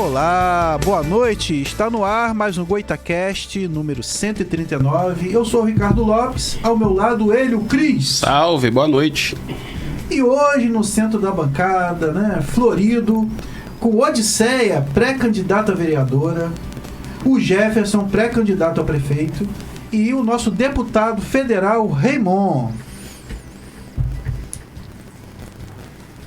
Olá, boa noite. Está no ar mais um Goitacast número 139. Eu sou o Ricardo Lopes, ao meu lado ele, o Cris. Salve, boa noite. E hoje no centro da bancada, né, florido, com Odisseia, pré-candidata a vereadora, o Jefferson, pré-candidato a prefeito, e o nosso deputado federal, Raymond.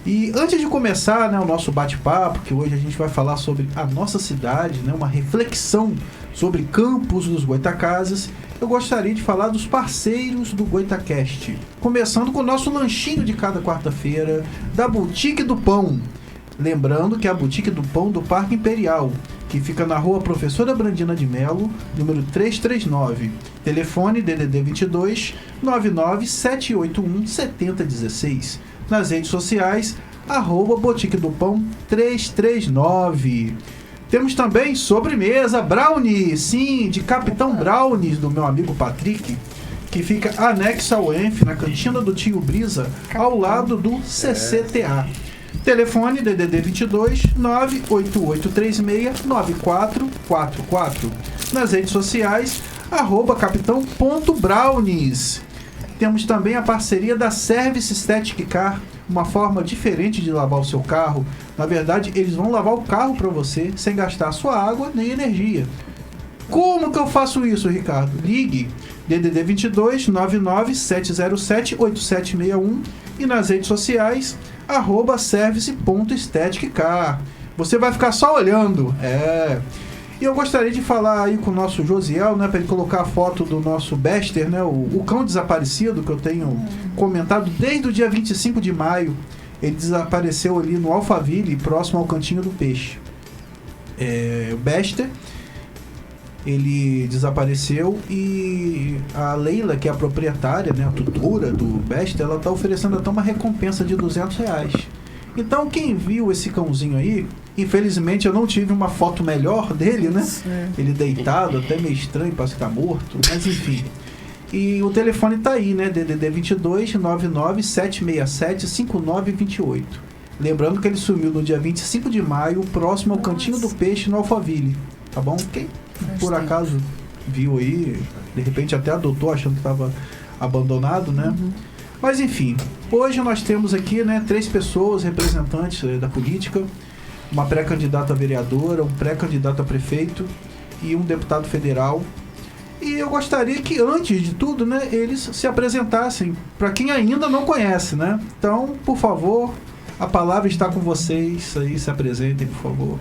E antes de começar, né, o nosso bate-papo, que hoje a gente vai falar sobre a nossa cidade, né, uma reflexão sobre Campos dos Goitacazes, eu gostaria de falar dos parceiros do Goitacast. Começando com o nosso lanchinho de cada quarta-feira, da Boutique do Pão. Lembrando que é a Boutique do Pão do Parque Imperial, que fica na rua Professora Brandina de Melo, número 339. Telefone DDD 22 99 781 7016. Nas redes sociais, Boutique do Pão 339. Temos também sobremesa Brownie, sim, de Capitão Brownies, do meu amigo Patrick, que fica anexo ao ENF, na cantina do Tio Brisa, ao lado do CCTA. Telefone DDD 22 98836 9444. Nas redes sociais, @capitão.brownies. Temos também a parceria da Service Static Car, uma forma diferente de lavar o seu carro. Na verdade, eles vão lavar o carro para você sem gastar sua água nem energia. Como que eu faço isso, Ricardo? Ligue DDD 22 99 707 8761 e nas redes sociais @service.staticcar. Você vai ficar só olhando. E eu gostaria de falar aí com o nosso Josiel, né, para ele colocar a foto do nosso Bester, né, o cão desaparecido, que eu tenho comentado desde o dia 25 de maio. Ele desapareceu ali no Alphaville, próximo ao Cantinho do Peixe. O Bester, ele desapareceu e a Leila, que é a proprietária, né, a tutora do Bester, ela está oferecendo até uma recompensa de R$200. Então, quem viu esse cãozinho aí, infelizmente eu não tive uma foto melhor dele, né? Ele deitado, até meio estranho, parece que tá morto, mas enfim. E o telefone tá aí, né? DDD 22 99 767 5928. Lembrando que ele sumiu no dia 25 de maio, próximo ao Cantinho do Peixe, no Alphaville. Tá bom? Quem por acaso viu aí, de repente até adotou achando que tava abandonado, né? Mas enfim, hoje nós temos aqui, né, 3 pessoas representantes da política, uma pré-candidata a vereadora, um pré-candidato a prefeito e um deputado federal. E eu gostaria que, antes de tudo, né, eles se apresentassem para quem ainda não conhece, né? Então, por favor, a palavra está com vocês, aí se apresentem, por favor.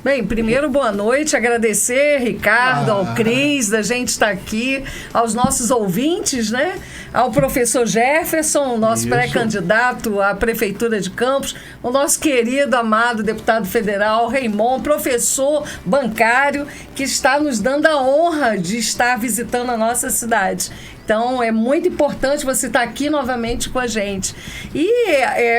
Bem, primeiro, boa noite, agradecer, Ricardo, ao Cris, da gente estar aqui, aos nossos ouvintes, né? Ao professor Jefferson, o nosso pré-candidato à Prefeitura de Campos, o nosso querido, amado deputado federal, Raymond, professor bancário, que está nos dando a honra de estar visitando a nossa cidade. Então, é muito importante você estar aqui novamente com a gente. E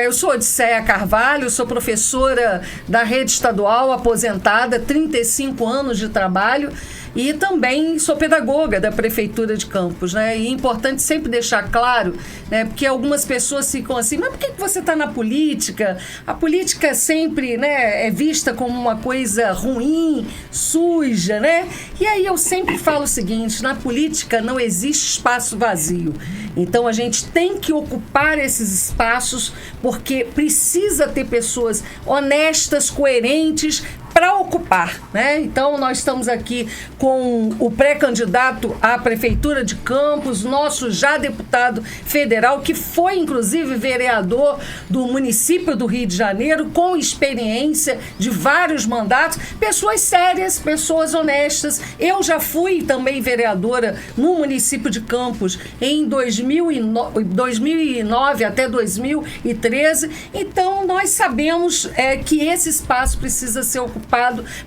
eu sou Odisseia Carvalho, sou professora da rede estadual, aposentada, 35 anos de trabalho. E também sou pedagoga da Prefeitura de Campos, né? E é importante sempre deixar claro, né? Porque algumas pessoas ficam assim, mas por que você está na política? A política sempre, né, é vista como uma coisa ruim, suja, né? E aí eu sempre falo o seguinte, na política não existe espaço vazio. Então a gente tem que ocupar esses espaços porque precisa ter pessoas honestas, coerentes, para ocupar, né? Então, nós estamos aqui com o pré-candidato à Prefeitura de Campos, nosso já deputado federal, que foi, inclusive, vereador do município do Rio de Janeiro, com experiência de vários mandatos, pessoas sérias, pessoas honestas. Eu já fui também vereadora no município de Campos em 2009 até 2013. Então, nós sabemos que esse espaço precisa ser ocupado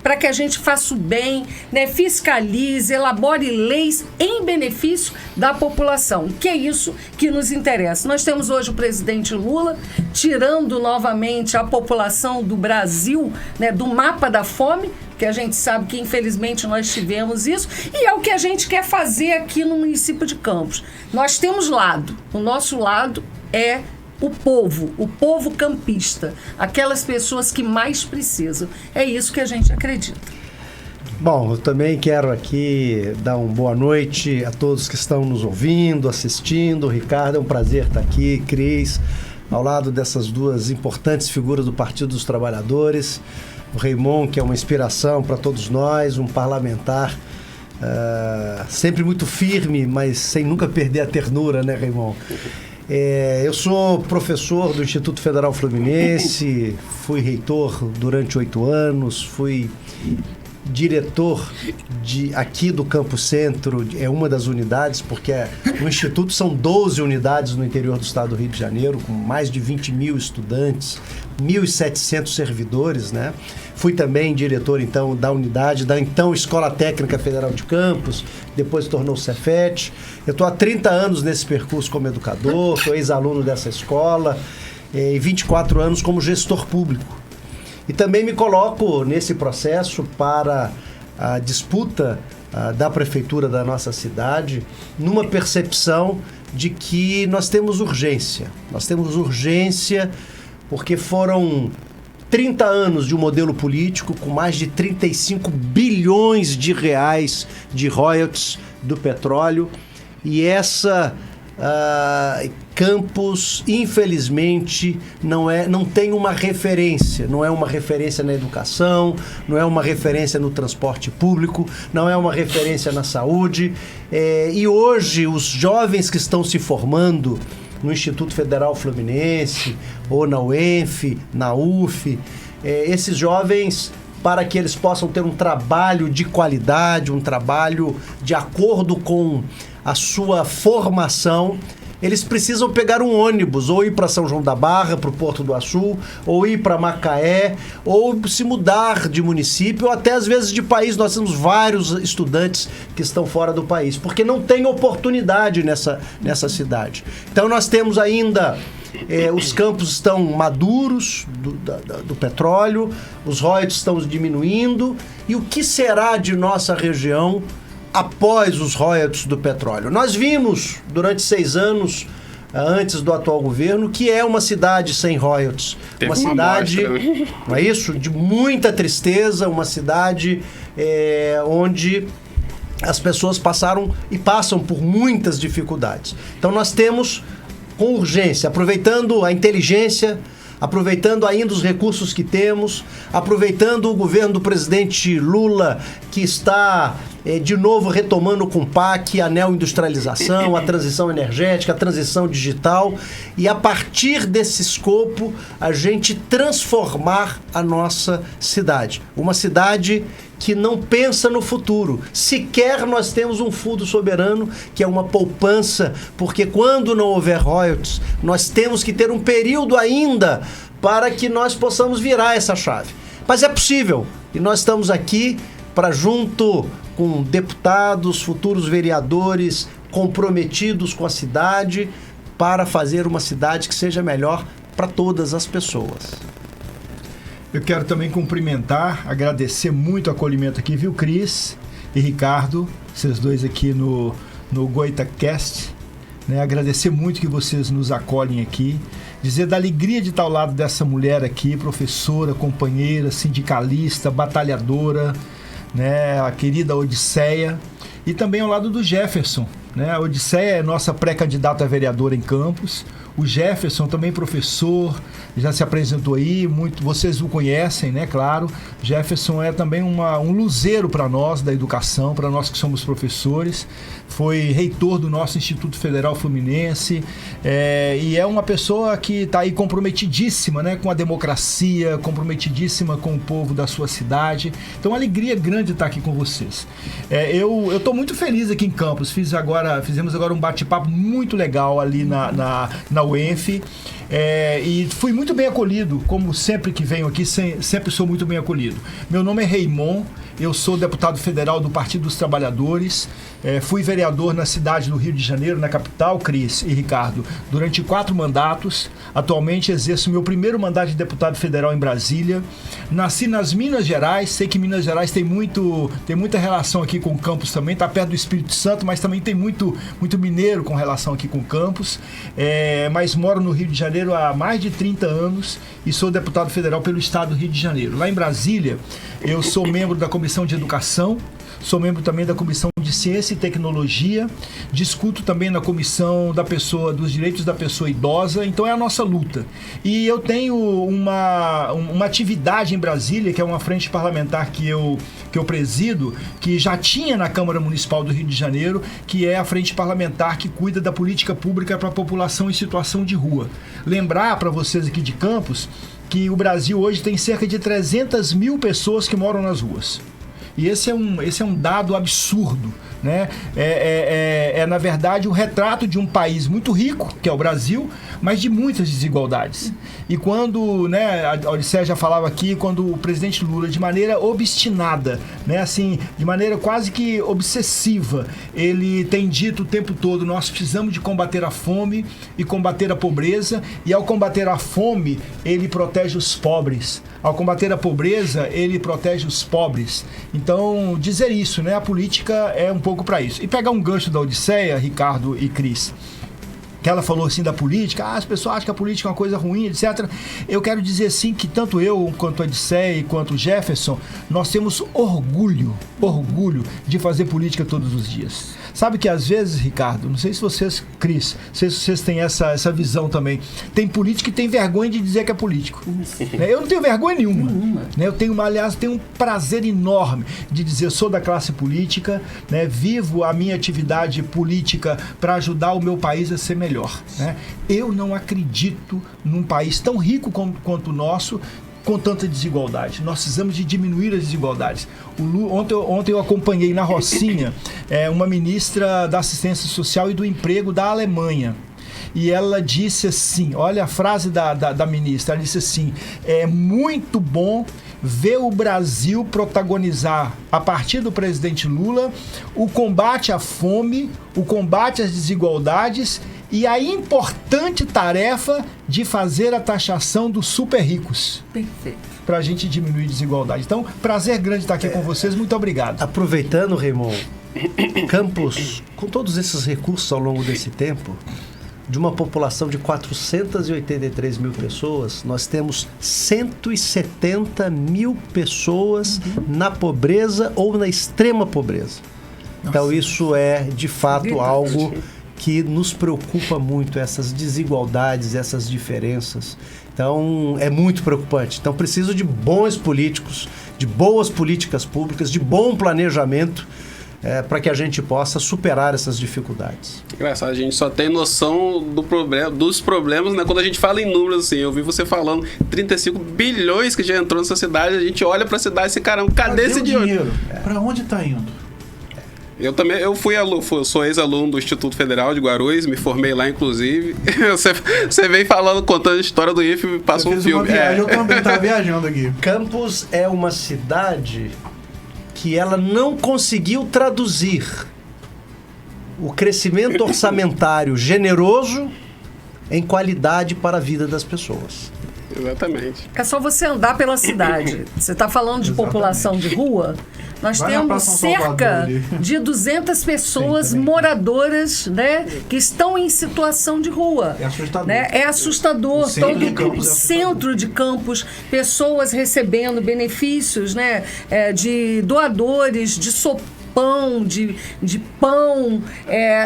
para que a gente faça o bem, né, fiscalize, elabore leis em benefício da população, que é isso que nos interessa. Nós temos hoje o presidente Lula tirando novamente a população do Brasil, né, do mapa da fome, que a gente sabe que infelizmente nós tivemos isso, e é o que a gente quer fazer aqui no município de Campos. Nós temos lado, o nosso lado é o povo campista, aquelas pessoas que mais precisam. É isso que a gente acredita. Bom, eu também quero aqui dar uma boa noite a todos que estão nos ouvindo, assistindo. Ricardo, é um prazer estar aqui, Cris, ao lado dessas duas importantes figuras do Partido dos Trabalhadores. O Raymond, que é uma inspiração para todos nós, um parlamentar sempre muito firme, mas sem nunca perder a ternura, né, Raymond? Eu sou professor do Instituto Federal Fluminense, fui reitor durante 8 anos, fui diretor aqui do Campo Centro, é uma das unidades, porque no Instituto são 12 unidades no interior do estado do Rio de Janeiro, com mais de 20 mil estudantes, 1.700 servidores, né? Fui também diretor, então, da unidade da, então, Escola Técnica Federal de Campos, depois tornou Cefet. Eu estou há 30 anos nesse percurso como educador, sou ex-aluno dessa escola, e 24 anos como gestor público. E também me coloco nesse processo para a disputa da prefeitura da nossa cidade, numa percepção de que nós temos urgência. Nós temos urgência porque foram 30 anos de um modelo político com mais de 35 bilhões de reais de royalties do petróleo, e essa Campos, infelizmente, não tem uma referência. Não é uma referência na educação, não é uma referência no transporte público, não é uma referência na saúde. E hoje, os jovens que estão se formando no Instituto Federal Fluminense, ou na UENF, na UF, esses jovens, para que eles possam ter um trabalho de qualidade, um trabalho de acordo com a sua formação, eles precisam pegar um ônibus, ou ir para São João da Barra, para o Porto do Açu, ou ir para Macaé, ou se mudar de município, ou até às vezes de país. Nós temos vários estudantes que estão fora do país, porque não tem oportunidade nessa cidade. Então nós temos ainda... os campos estão maduros do petróleo, os royalties estão diminuindo, e o que será de nossa região após os royalties do petróleo? Nós vimos durante 6 anos, antes do atual governo, que é uma cidade sem royalties, uma cidade, não é isso? De muita tristeza, uma cidade onde as pessoas passaram e passam por muitas dificuldades. Então nós temos, com urgência, aproveitando a inteligência, aproveitando ainda os recursos que temos, aproveitando o governo do presidente Lula, que está de novo retomando com o PAC, a neoindustrialização, a transição energética, a transição digital, e a partir desse escopo a gente transformar a nossa cidade. Uma cidade que não pensa no futuro. Sequer nós temos um fundo soberano, que é uma poupança, porque quando não houver royalties, nós temos que ter um período ainda para que nós possamos virar essa chave. Mas é possível, e nós estamos aqui para, junto com deputados, futuros vereadores comprometidos com a cidade, para fazer uma cidade que seja melhor para todas as pessoas. Eu quero também cumprimentar, agradecer muito o acolhimento aqui, viu, Cris e Ricardo, vocês dois aqui no GoitaCast, né? Agradecer muito que vocês nos acolhem aqui, dizer da alegria de estar ao lado dessa mulher aqui, professora, companheira, sindicalista, batalhadora, né? A querida Odisseia, e também ao lado do Jefferson, né? A Odisseia é nossa pré-candidata a vereadora em Campos. O Jefferson também professor, já se apresentou aí, vocês o conhecem, né? Claro, Jefferson é também um luzeiro para nós da educação, para nós que somos professores. Foi reitor do nosso Instituto Federal Fluminense, e é uma pessoa que está aí comprometidíssima, né, com a democracia, comprometidíssima com o povo da sua cidade. Então, uma alegria grande estar aqui com vocês. Eu estou muito feliz aqui em Campos. Fizemos agora um bate-papo muito legal ali na UENF, e fui muito bem acolhido, como sempre que venho aqui, sempre sou muito bem acolhido. Meu nome é Raymond, eu sou deputado federal do Partido dos Trabalhadores, fui vereador na cidade do Rio de Janeiro, na capital, Cris e Ricardo, durante 4 mandatos. Atualmente exerço meu primeiro mandato de deputado federal em Brasília. Nasci nas Minas Gerais, sei que Minas Gerais tem muita relação aqui com Campos também, está perto do Espírito Santo, mas também tem muito mineiro com relação aqui com Campos, mas moro no Rio de Janeiro Janeiro há mais de 30 anos e sou deputado federal pelo estado do Rio de Janeiro. Lá em Brasília, eu sou membro da Comissão de Educação, sou membro também da Comissão de Ciência e Tecnologia, discuto também na Comissão dos Direitos da Pessoa Idosa, então é a nossa luta. E eu tenho uma atividade em Brasília, que é uma frente parlamentar que eu presido, que já tinha na Câmara Municipal do Rio de Janeiro, que é a frente parlamentar que cuida da política pública para a população em situação de rua. Lembrar para vocês aqui de Campos que o Brasil hoje tem cerca de 300 mil pessoas que moram nas ruas. E esse é um dado absurdo, né? Na verdade, o retrato de um país muito rico, que é o Brasil, mas de muitas desigualdades. E quando, né, a Odisseia já falava aqui, quando o presidente Lula, de maneira obstinada, né, assim, de maneira quase que obsessiva, ele tem dito o tempo todo: nós precisamos de combater a fome e combater a pobreza, e ao combater a fome, ele protege os pobres. Ao combater a pobreza, ele protege os pobres. Então, dizer isso, né? A política é um pouco para isso. E pegar um gancho da Odisseia, Ricardo e Cris, que ela falou assim da política, as pessoas acham que a política é uma coisa ruim, etc. Eu quero dizer assim que tanto eu, quanto a Odisseia, quanto o Jefferson, nós temos orgulho de fazer política todos os dias. Sabe que às vezes, Ricardo, não sei se vocês, Cris, não sei se vocês têm essa visão também, tem político que tem vergonha de dizer que é político. Né? Eu não tenho vergonha nenhuma. Né? Eu tenho um prazer enorme de dizer: eu sou da classe política, né? Vivo a minha atividade política para ajudar o meu país a ser melhor. Né? Eu não acredito num país tão rico quanto o nosso, com tanta desigualdade. Nós precisamos de diminuir as desigualdades. Ontem eu acompanhei na Rocinha uma ministra da Assistência Social e do Emprego da Alemanha. E ela disse assim, olha a frase da ministra, ela disse assim: é muito bom ver o Brasil protagonizar, a partir do presidente Lula, o combate à fome, o combate às desigualdades e a importante tarefa de fazer a taxação dos super ricos. Perfeito. Para a gente diminuir a desigualdade. Então, prazer grande estar aqui com vocês. Muito obrigado. Aproveitando, Raymond, Campos, com todos esses recursos ao longo desse tempo, de uma população de 483 mil pessoas, nós temos 170 mil pessoas na pobreza ou na extrema pobreza. Então, isso é, de fato, algo que nos preocupa muito, essas desigualdades, essas diferenças. Então, é muito preocupante. Então, preciso de bons políticos, de boas políticas públicas, de bom planejamento, para que a gente possa superar essas dificuldades. Engraçado, a gente só tem noção dos problemas, né, quando a gente fala em números, assim. Eu vi você falando 35 bilhões que já entrou nessa cidade, a gente olha para a cidade e assim, caramba, cadê esse dinheiro? Para onde está indo? Eu sou ex-aluno do Instituto Federal de Guarulhos, me formei lá, inclusive. Você vem contando a história do IFE, me passou um filme. Eu também estava viajando aqui. Campos é uma cidade que ela não conseguiu traduzir o crescimento orçamentário generoso em qualidade para a vida das pessoas. Exatamente. É só você andar pela cidade. Você está falando de população de rua? Nós temos cerca de 200 pessoas moradoras, né, que estão em situação de rua. É assustador. Né? É assustador. Todo o centro de Campos, pessoas recebendo benefícios, né, de doadores, de pão, de pão,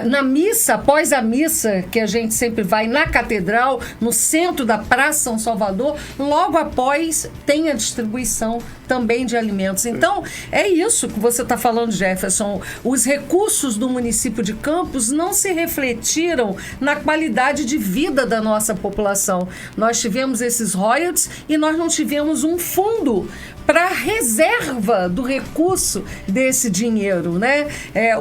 na missa, após a missa, que a gente sempre vai na catedral, no centro da Praça São Salvador, logo após tem a distribuição também de alimentos. Então, é isso que você está falando, Jefferson. Os recursos do município de Campos não se refletiram na qualidade de vida da nossa população. Nós tivemos esses royalties e nós não tivemos um fundo para reserva do recurso desse dinheiro, né?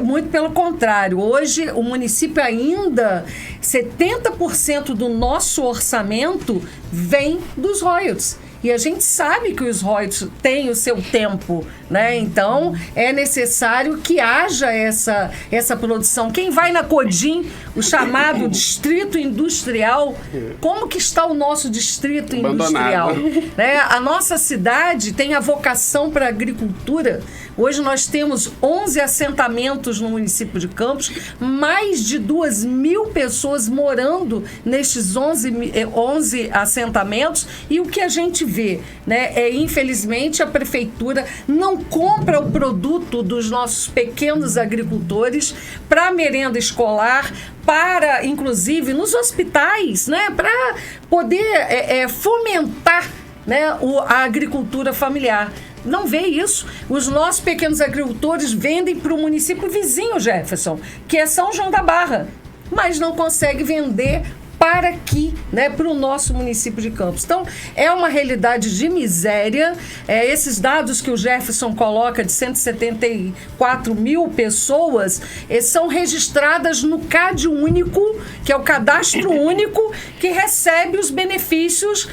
Muito pelo contrário. Hoje, o município ainda, 70% do nosso orçamento vem dos royalties. E a gente sabe que os royalties têm o seu tempo, né? Então, é necessário que haja essa produção. Quem vai na Codim, o chamado distrito industrial, como que está o nosso distrito industrial? Né? A nossa cidade tem a vocação para a agricultura, Hoje nós temos 11 assentamentos no município de Campos, mais de 2.000 pessoas morando nestes 11 assentamentos, e o que a gente vê, né, infelizmente, a prefeitura não compra o produto dos nossos pequenos agricultores para merenda escolar, para, inclusive, nos hospitais, né, para poder fomentar, né, a agricultura familiar. Não vê isso. Os nossos pequenos agricultores vendem para o município vizinho, Jefferson, que é São João da Barra, mas não consegue vender para aqui, né, para o nosso município de Campos. Então, é uma realidade de miséria. Esses dados que o Jefferson coloca de 174 mil pessoas são registradas no CAD único, que é o cadastro único, que recebe os benefícios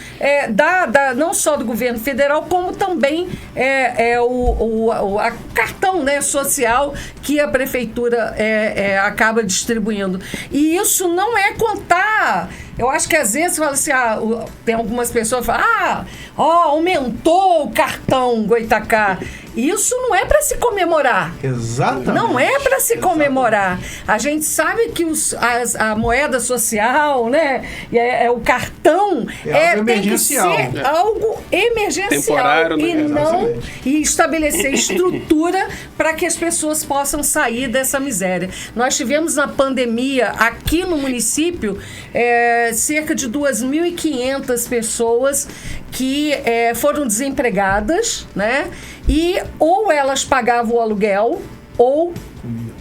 não só do governo federal, como também a cartão, né, social que a prefeitura acaba distribuindo. E isso não é contar. Eu acho que às vezes fala assim, tem algumas pessoas que falam, aumentou o cartão Goitacá. Isso não é para se comemorar. Exatamente. Não é para se comemorar. A gente sabe que a moeda social, né, o cartão tem que ser algo emergencial. Temporário, né? E estabelecer estrutura para que as pessoas possam sair dessa miséria. Nós tivemos na pandemia aqui no município cerca de 2.500 pessoas que foram desempregadas, né? E ou elas pagavam o aluguel ou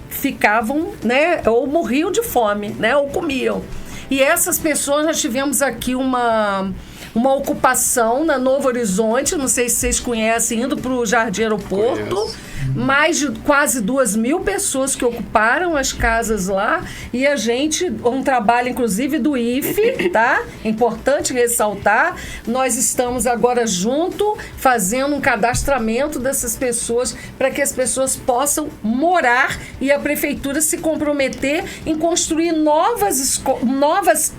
ficavam, né? Ou morriam de fome, né? Ou comiam. E essas pessoas, nós tivemos aqui uma ocupação na Novo Horizonte, não sei se vocês conhecem, indo para o Jardim Aeroporto. Conheço. Mais de quase 2.000 pessoas que ocuparam as casas lá, e a gente, um trabalho inclusive do IFE, tá? Importante ressaltar, nós estamos agora junto fazendo um cadastramento dessas pessoas para que as pessoas possam morar e a prefeitura se comprometer em construir novas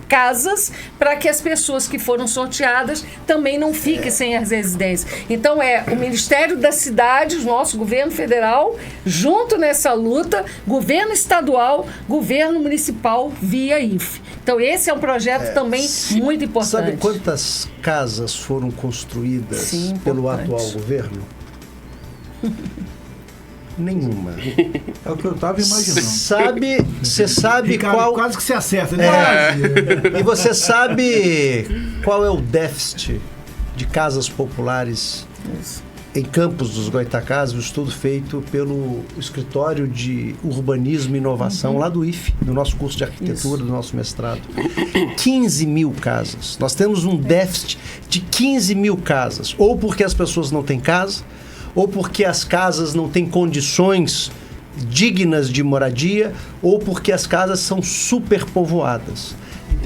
casas para que as pessoas que foram sorteadas também não fiquem sem as residências. Então o Ministério da Cidade, o nosso governo federal, junto nessa luta, governo estadual, governo municipal via IFE. Então esse é um projeto também muito importante. Sabe quantas casas foram construídas pelo atual governo? Nenhuma. É o que eu estava imaginando. Você sabe Ricardo, qual... quase que você acerta, né? E você sabe qual é o déficit de casas populares em Campos dos Goitacás? Um estudo feito pelo Escritório de Urbanismo e Inovação, lá do IFE, do nosso curso de arquitetura, do nosso mestrado. 15 mil casas. Nós temos um déficit de 15 mil casas. Ou porque as pessoas não têm casa, ou porque as casas não têm condições dignas de moradia, ou porque as casas são superpovoadas.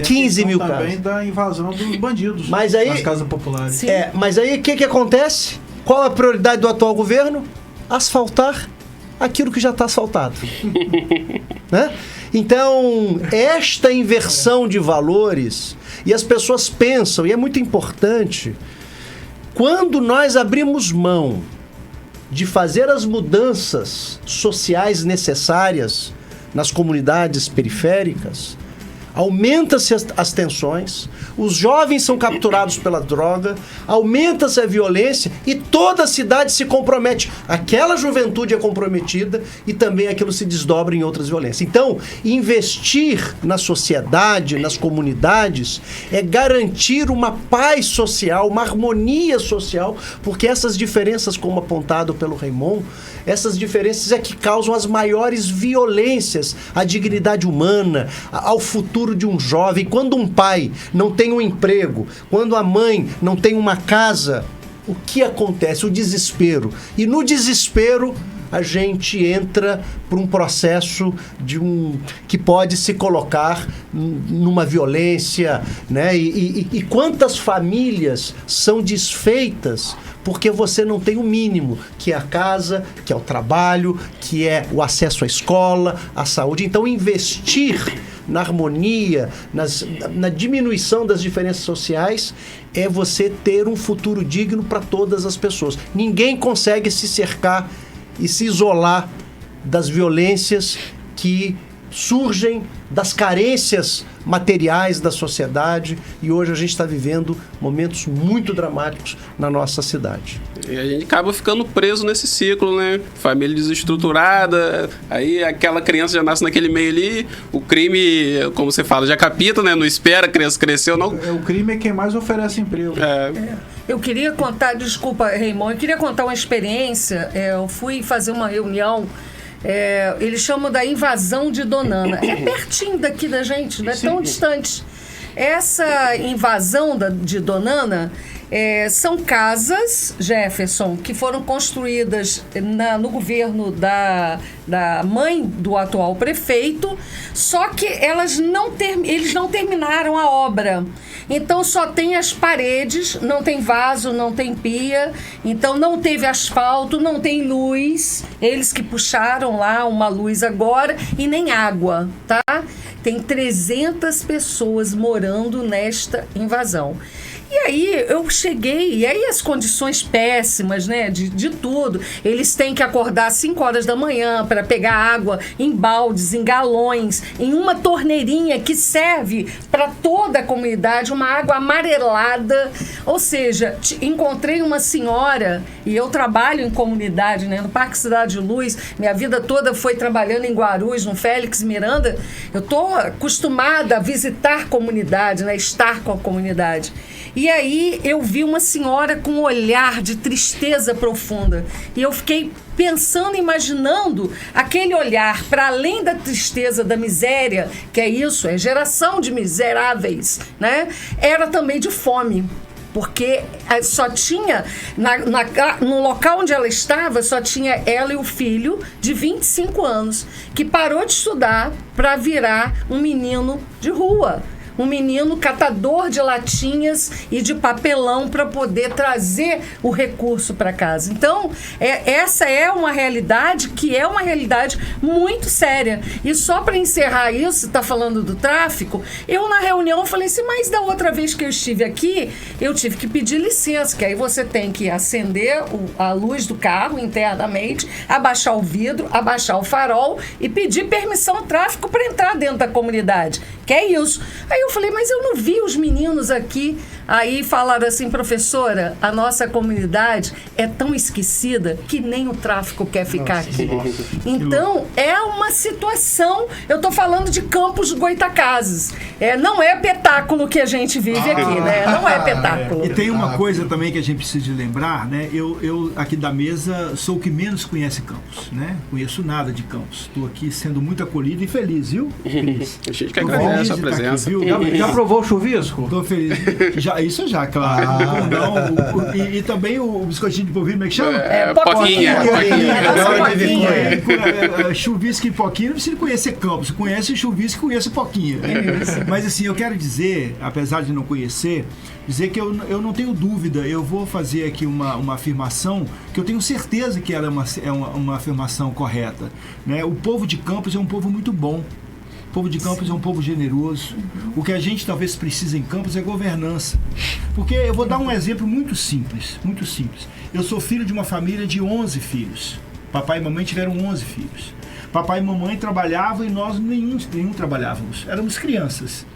15 mil casas. Também da invasão dos bandidos nas casas populares. Sim. Mas aí o que acontece? Qual a prioridade do atual governo? Asfaltar aquilo que já está asfaltado. Né? Então, esta inversão de valores, e as pessoas pensam, e é muito importante, quando nós abrimos mão de fazer as mudanças sociais necessárias nas comunidades periféricas, aumenta-se as tensões, os jovens são capturados pela droga, aumenta-se a violência e toda a cidade se compromete. Aquela juventude é comprometida e também aquilo se desdobra em outras violências. Então, investir na sociedade, nas comunidades, é garantir uma paz social, uma harmonia social, porque essas diferenças, como apontado pelo Raymond, essas diferenças é que causam as maiores violências à dignidade humana, ao futuro de um jovem. Quando um pai não tem um emprego, quando a mãe não tem uma casa, o que acontece? O desespero. E no desespero, a gente entra por um processo que pode se colocar numa violência, né? E quantas famílias são desfeitas porque você não tem o mínimo, que é a casa, que é o trabalho, que é o acesso à escola, à saúde. Então, investir na harmonia, na diminuição das diferenças sociais, é você ter um futuro digno para todas as pessoas. Ninguém consegue se cercar e se isolar das violências que surgem das carências materiais da sociedade, e hoje a gente está vivendo momentos muito dramáticos na nossa cidade. E a gente acaba ficando preso nesse ciclo, né? Família desestruturada, aí aquela criança já nasce naquele meio ali, o crime, como você fala, já capita, né? Não espera a criança crescer ou não. O crime é quem mais oferece emprego. Eu queria contar, desculpa, Raymond, eu queria contar uma experiência. Eu fui fazer uma reunião. Eles chamam da invasão de Donana. É pertinho daqui da gente, não é tão distante. Essa invasão de Donana são casas, Jefferson, que foram construídas no governo da mãe do atual prefeito, só que eles não terminaram a obra. Então só tem as paredes, não tem vaso, não tem pia, então não teve asfalto, não tem luz, eles que puxaram lá uma luz agora, e nem água, tá? Tem 300 pessoas morando nesta invasão. E aí eu cheguei, e aí as condições péssimas, né, de tudo. Eles têm que acordar às 5 horas da manhã para pegar água em baldes, em galões, em uma torneirinha que serve para toda a comunidade, uma água amarelada. Ou seja, encontrei uma senhora, e eu trabalho em comunidade, né, no Parque Cidade de Luz, minha vida toda foi trabalhando em Guarulhos, no Félix Miranda. Eu estou acostumada a visitar comunidade, né, estar com a comunidade. E aí eu vi uma senhora com um olhar de tristeza profunda. E eu fiquei pensando, imaginando aquele olhar, para além da tristeza, da miséria, que é isso, é geração de miseráveis, né? Era também de fome. Porque só tinha, no local onde ela estava, só tinha ela e o filho de 25 anos, que parou de estudar para virar um menino de rua. Um menino catador de latinhas e de papelão para poder trazer o recurso para casa. Então, essa é uma realidade que é uma realidade muito séria. E só para encerrar isso, está falando do tráfico, eu na reunião falei assim, mas da outra vez que eu estive aqui, eu tive que pedir licença, que aí você tem que acender a luz do carro internamente, abaixar o vidro, abaixar o farol e pedir permissão ao tráfico para entrar dentro da comunidade. Que é isso. Aí eu falei, mas eu não vi os meninos aqui. Aí falaram assim, professora, a nossa comunidade é tão esquecida que nem o tráfico quer ficar aqui. Então, é uma situação, eu estou falando de Campos Goytacazes. Não é petáculo que a gente vive aqui, né? Não é petáculo. E tem uma coisa também que a gente precisa de lembrar, né? Eu aqui da mesa sou o que menos conhece Campos, né? Conheço nada de Campos. Estou aqui sendo muito acolhido e feliz, viu? Feliz. A gente que agradece a presença. Aqui, já provou o chuvisco? Estou feliz. Isso já, claro. Não, e também o biscoitinho de polvilho, como é que chama? Poquinha. Chuvisco e Poquinha, não precisa conhecer Campos. Conhece chuvisco e conhece Poquinha. Mas assim, eu quero dizer, apesar de não conhecer, dizer que eu não tenho dúvida, eu vou fazer aqui uma afirmação que eu tenho certeza que ela é uma afirmação correta, né? O povo de Campos é um povo muito bom. O povo de Campos é um povo generoso. O que a gente talvez precisa em Campos é governança. Porque eu vou dar um exemplo muito simples, muito simples. Eu sou filho de uma família de 11 filhos. Papai e mamãe tiveram 11 filhos. Papai e mamãe trabalhavam e nós nenhum trabalhávamos. Éramos crianças.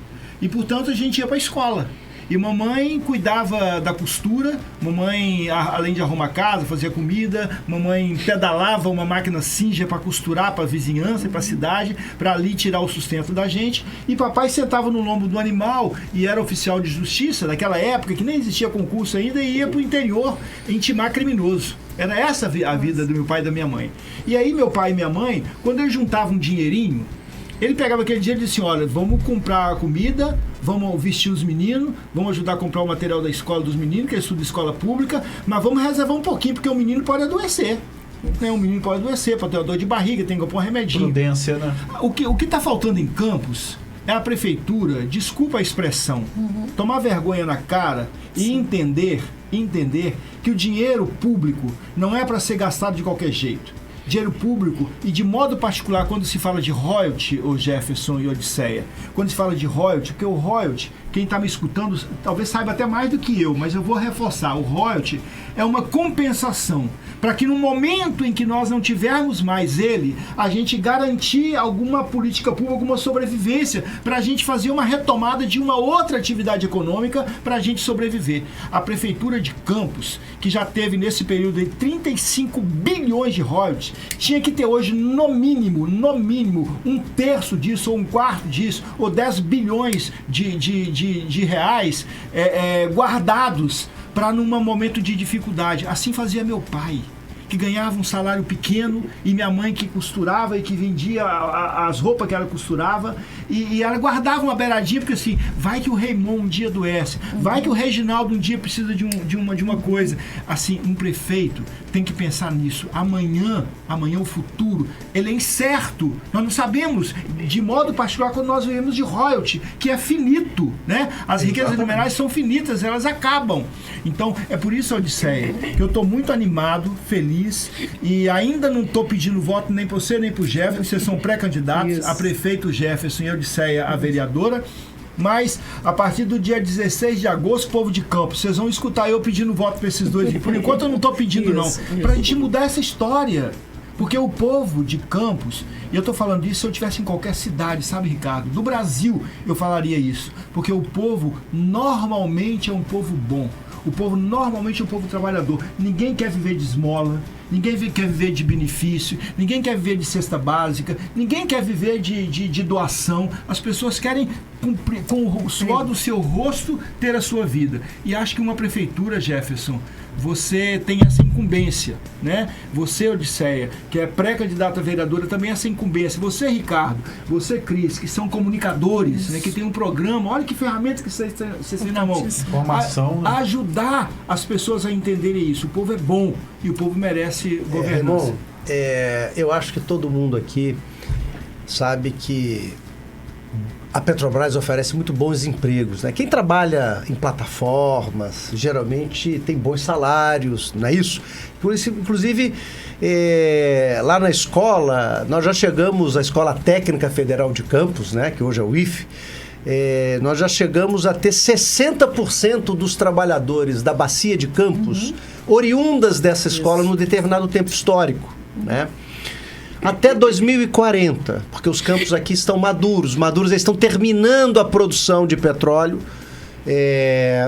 E, portanto, a gente ia para a escola. E mamãe cuidava da costura, mamãe, além de arrumar casa, fazia comida, mamãe pedalava uma máquina Singer para costurar para a vizinhança e para a cidade, para ali tirar o sustento da gente. E papai sentava no lombo do animal e era oficial de justiça, naquela época que nem existia concurso ainda, e ia para o interior intimar criminoso. Era essa a vida do meu pai e da minha mãe. E aí meu pai e minha mãe, quando eles juntavam um dinheirinho, ele pegava aquele dinheiro e disse assim, olha, vamos comprar comida, vamos vestir os meninos, vamos ajudar a comprar o material da escola dos meninos, que é estudo de escola pública, mas vamos reservar um pouquinho, porque o menino pode adoecer. Né? O menino pode adoecer, pode ter uma dor de barriga, tem que comprar um remedinho. Prudência, né? O que está faltando em Campos é a prefeitura, desculpa a expressão, tomar vergonha na cara e entender que o dinheiro público não é para ser gastado de qualquer jeito. dinheiro público, e de modo particular, quando se fala de royalty, o Jefferson e Odisseia, quando se fala de royalty, porque o royalty, quem está me escutando talvez saiba até mais do que eu, mas eu vou reforçar, o royalty é uma compensação para que no momento em que nós não tivermos mais ele, a gente garantir alguma política pública, alguma sobrevivência, para a gente fazer uma retomada de uma outra atividade econômica para a gente sobreviver. A Prefeitura de Campos, que já teve nesse período de 35 bilhões de royalties, tinha que ter hoje no mínimo, um terço disso, ou um quarto disso, ou 10 bilhões de reais guardados para num momento de dificuldade. Assim fazia meu pai, que ganhava um salário pequeno, e minha mãe que costurava e que vendia as roupas que ela costurava, e ela guardava uma beiradinha, porque assim, vai que o Raymond um dia adoece, vai que o Reginaldo um dia precisa de uma coisa. Assim, um prefeito tem que pensar nisso. Amanhã o futuro, ele é incerto. Nós não sabemos, de modo particular, quando nós vivemos de royalty, que é finito, né? As riquezas minerais são finitas, elas acabam. Então, é por isso, Odisseia, que eu estou muito animado, feliz, e ainda não estou pedindo voto nem para você nem para o Jefferson. Vocês são pré-candidatos a prefeito Jefferson e Odisseia a vereadora. Mas a partir do dia 16 de agosto, povo de Campos, vocês vão escutar eu pedindo voto para esses dois. Por enquanto eu não estou pedindo não, para a gente mudar essa história. Porque o povo de Campos, e eu estou falando isso se eu estivesse em qualquer cidade, sabe, Ricardo? Do Brasil eu falaria isso. Porque o povo normalmente é um povo bom. O povo normalmente é um povo trabalhador. Ninguém quer viver de esmola, ninguém quer viver de benefício, ninguém quer viver de cesta básica, ninguém quer viver de doação. As pessoas querem, com o suor do seu rosto, ter a sua vida. E acho que uma prefeitura, Jefferson, você tem essa incumbência, né? Você, Odisseia, que é pré-candidata a vereadora, também essa incumbência. Você, Ricardo, você, Cris, que são comunicadores, né? Que tem um programa, olha que ferramenta que vocês têm na mão. Informação, né? Ajudar as pessoas a entenderem isso. O povo é bom e o povo merece governança. Eu acho que todo mundo aqui sabe que a Petrobras oferece muito bons empregos, né? Quem trabalha em plataformas geralmente tem bons salários, não é isso? Por isso, inclusive, lá na escola, nós já chegamos à Escola Técnica Federal de Campos, né? Que hoje é o IFE. Nós já chegamos a ter 60% dos trabalhadores da Bacia de Campos oriundas dessa escola num determinado tempo histórico, né? Até 2040, porque os campos aqui estão maduros, eles estão terminando a produção de petróleo.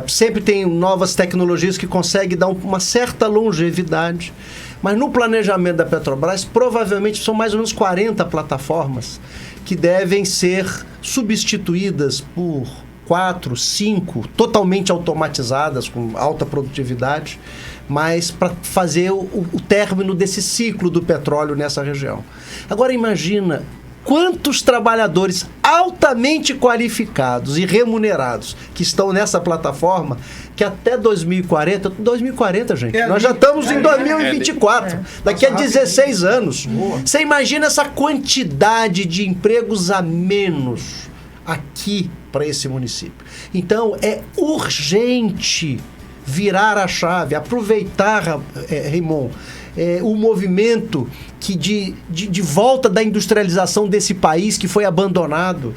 Sempre tem novas tecnologias que conseguem dar uma certa longevidade, mas no planejamento da Petrobras, provavelmente são mais ou menos 40 plataformas que devem ser substituídas por 4, 5, totalmente automatizadas, com alta produtividade, mas para fazer o término desse ciclo do petróleo nessa região. Agora imagina quantos trabalhadores altamente qualificados e remunerados que estão nessa plataforma, que até 2040, gente, nós já estamos em 2024, daqui a 16 anos. Você imagina essa quantidade de empregos a menos aqui para esse município. Então, é urgente virar a chave, aproveitar, Raymond, o movimento que de volta da industrialização desse país que foi abandonado,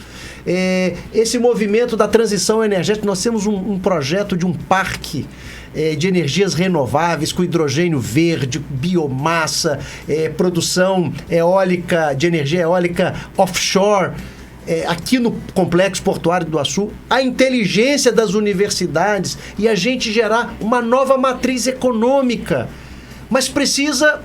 esse movimento da transição energética. Nós temos um projeto de um parque de energias renováveis com hidrogênio verde, biomassa, produção eólica, de energia eólica offshore, aqui no Complexo Portuário do Açu, a inteligência das universidades e a gente gerar uma nova matriz econômica. Mas precisa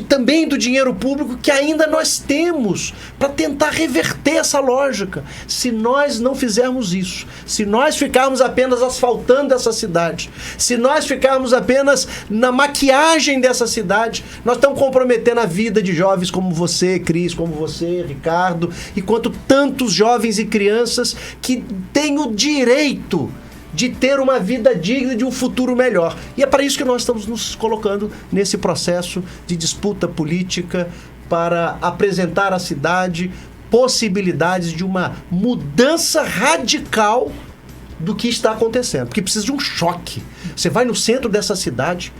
também do dinheiro público que ainda nós temos para tentar reverter essa lógica. Se nós não fizermos isso, se nós ficarmos apenas asfaltando essa cidade, se nós ficarmos apenas na maquiagem dessa cidade, nós estamos comprometendo a vida de jovens como você, Cris, como você, Ricardo, e quanto tantos jovens e crianças que têm o direito de ter uma vida digna, de um futuro melhor. E é para isso que nós estamos nos colocando nesse processo de disputa política, para apresentar à cidade possibilidades de uma mudança radical do que está acontecendo. Porque precisa de um choque. Você vai no centro dessa cidade,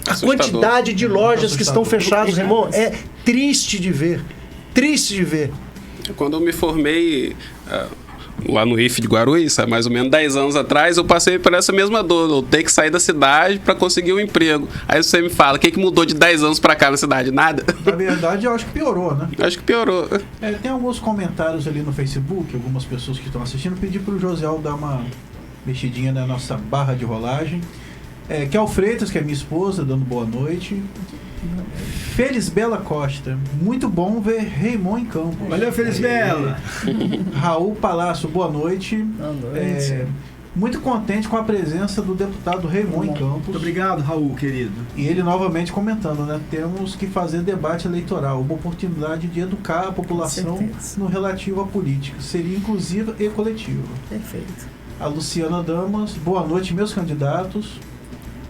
A Assustador. quantidade de lojas que estão fechadas, Raimon, é triste de ver. Triste de ver. Quando eu me formei lá no IF de Guarulhos, há mais ou menos 10 anos atrás, eu passei por essa mesma dor. Eu ter que sair da cidade para conseguir um emprego. Aí você me fala, o que mudou de 10 anos para cá na cidade? Nada. Na verdade, eu acho que piorou, né? Acho que piorou. Tem alguns comentários ali no Facebook, algumas pessoas que estão assistindo, pedi pro Josiel dar uma mexidinha na nossa barra de rolagem. Kel Freitas, que é minha esposa, dando boa noite. Felisbela Costa, muito bom ver Raimon em campo. Valeu, Felisbela. Raul Palácio, boa noite. Boa noite. Muito contente com a presença do deputado Raimon em Campos. Muito obrigado, Raul, querido. E ele novamente comentando, né? Temos que fazer debate eleitoral, uma oportunidade de educar a população no relativo à política. Seria inclusiva e coletiva. Perfeito. A Luciana Damas, boa noite, meus candidatos.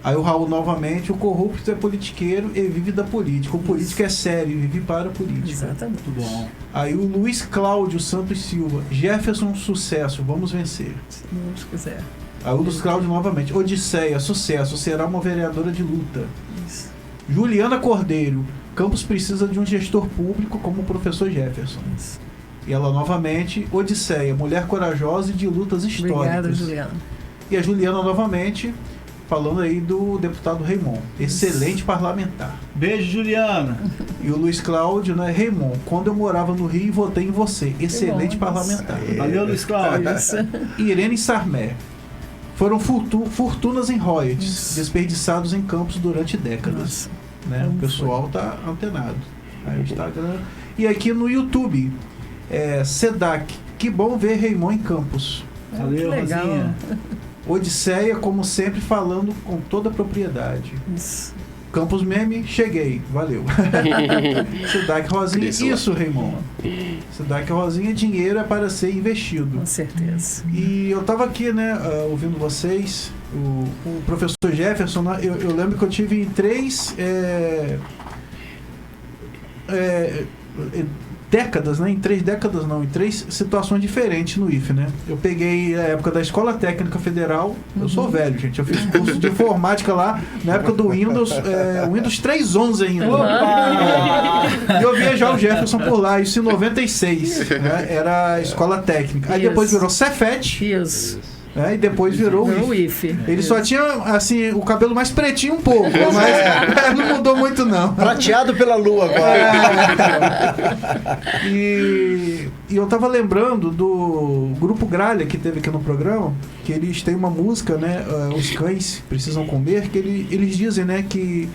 Aí o Raul novamente, o corrupto é politiqueiro e vive da política. O político é sério e vive para a política. Exatamente. Muito bom. Aí o Luiz Cláudio Santos Silva, Jefferson, sucesso, vamos vencer. Se Deus quiser. Aí o Luiz Cláudio novamente, Odisseia, sucesso, será uma vereadora de luta. Isso. Juliana Cordeiro, Campos precisa de um gestor público como o professor Jefferson. Isso. E ela novamente, Odisseia, mulher corajosa e de lutas históricas. Obrigada, Juliana. E a Juliana novamente, falando aí do deputado Raimon, excelente parlamentar. Beijo, Juliana. E o Luiz Cláudio, né? Raimon, quando eu morava no Rio, votei em você. Excelente bom, parlamentar. Valeu, Luiz Cláudio. Isso. Irene Sarmé. Foram fortunas em royalties, desperdiçados em campos durante décadas. Nossa. Né? O Como pessoal tá antenado. Aí o Instagram. E aqui no YouTube, Sedac. Que bom ver Raimon em Campos. Valeu, Que legal. Rosinha. Odisseia, como sempre, falando com toda a propriedade. Isso. Campos Meme, cheguei. Valeu. Sedac Rosinha. Cresceu. Isso, Raimon. Sedac Rosinha, dinheiro é para ser investido. Com certeza. E eu tava aqui, né, ouvindo vocês, o professor Jefferson, né, eu lembro que eu tive em 3 décadas, né, em 3 décadas não, em 3 situações diferentes no IFE, né. Eu peguei a época da Escola Técnica Federal, eu sou velho, gente, eu fiz curso de informática lá, na época do Windows, Windows 3.11 ainda. E eu via já o Jefferson por lá, isso em 96, né, era a Escola Técnica. Aí depois Isso. virou Cefet, Isso. e depois virou Virou o o IFE. IFE. Ele só tinha, assim, o cabelo mais pretinho um pouco, mas não mudou muito, não. Prateado pela lua agora. E eu tava lembrando do Grupo Gralha, que teve aqui no programa, que eles têm uma música, né, Os Cães Precisam Comer, que eles dizem, né, que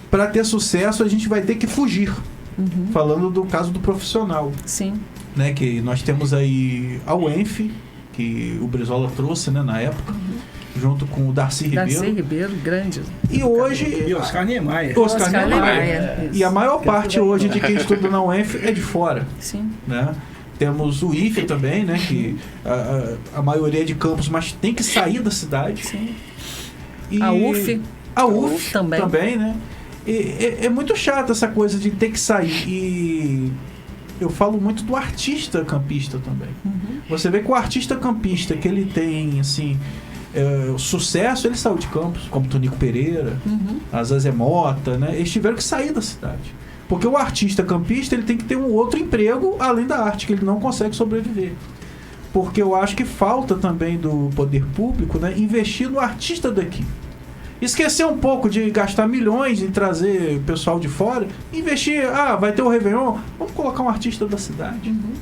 para ter sucesso a gente vai ter que fugir. Uhum. Falando do caso do profissional, Sim. né, que nós temos aí a UENF, que o Brizola trouxe, né, na época, junto com o Darcy Ribeiro. Darcy Ribeiro, grande. E hoje... E Oscar Niemeyer. Oscar Niemeyer. Niemeyer, E a isso. maior parte hoje de quem estuda na UENF é de fora, Sim. né? Temos o IFE também, né, que a maioria é de campos, mas tem que sair da cidade. Sim. E A UF. A UF também. né? E é muito chato essa coisa de ter que sair. E eu falo muito do artista campista também. Uhum. Você vê que o artista campista que ele tem, assim, sucesso, ele saiu de campos, como Tonico Pereira, Uhum. a Zezé Mota, né? Eles tiveram que sair da cidade. Porque o artista campista, ele tem que ter um outro emprego além da arte, que ele não consegue sobreviver. Porque eu acho que falta também do poder público, né, investir no artista daqui. Esquecer um pouco de gastar milhões em trazer pessoal de fora, investir, vai ter o Réveillon, vamos colocar um artista da cidade. Uhum.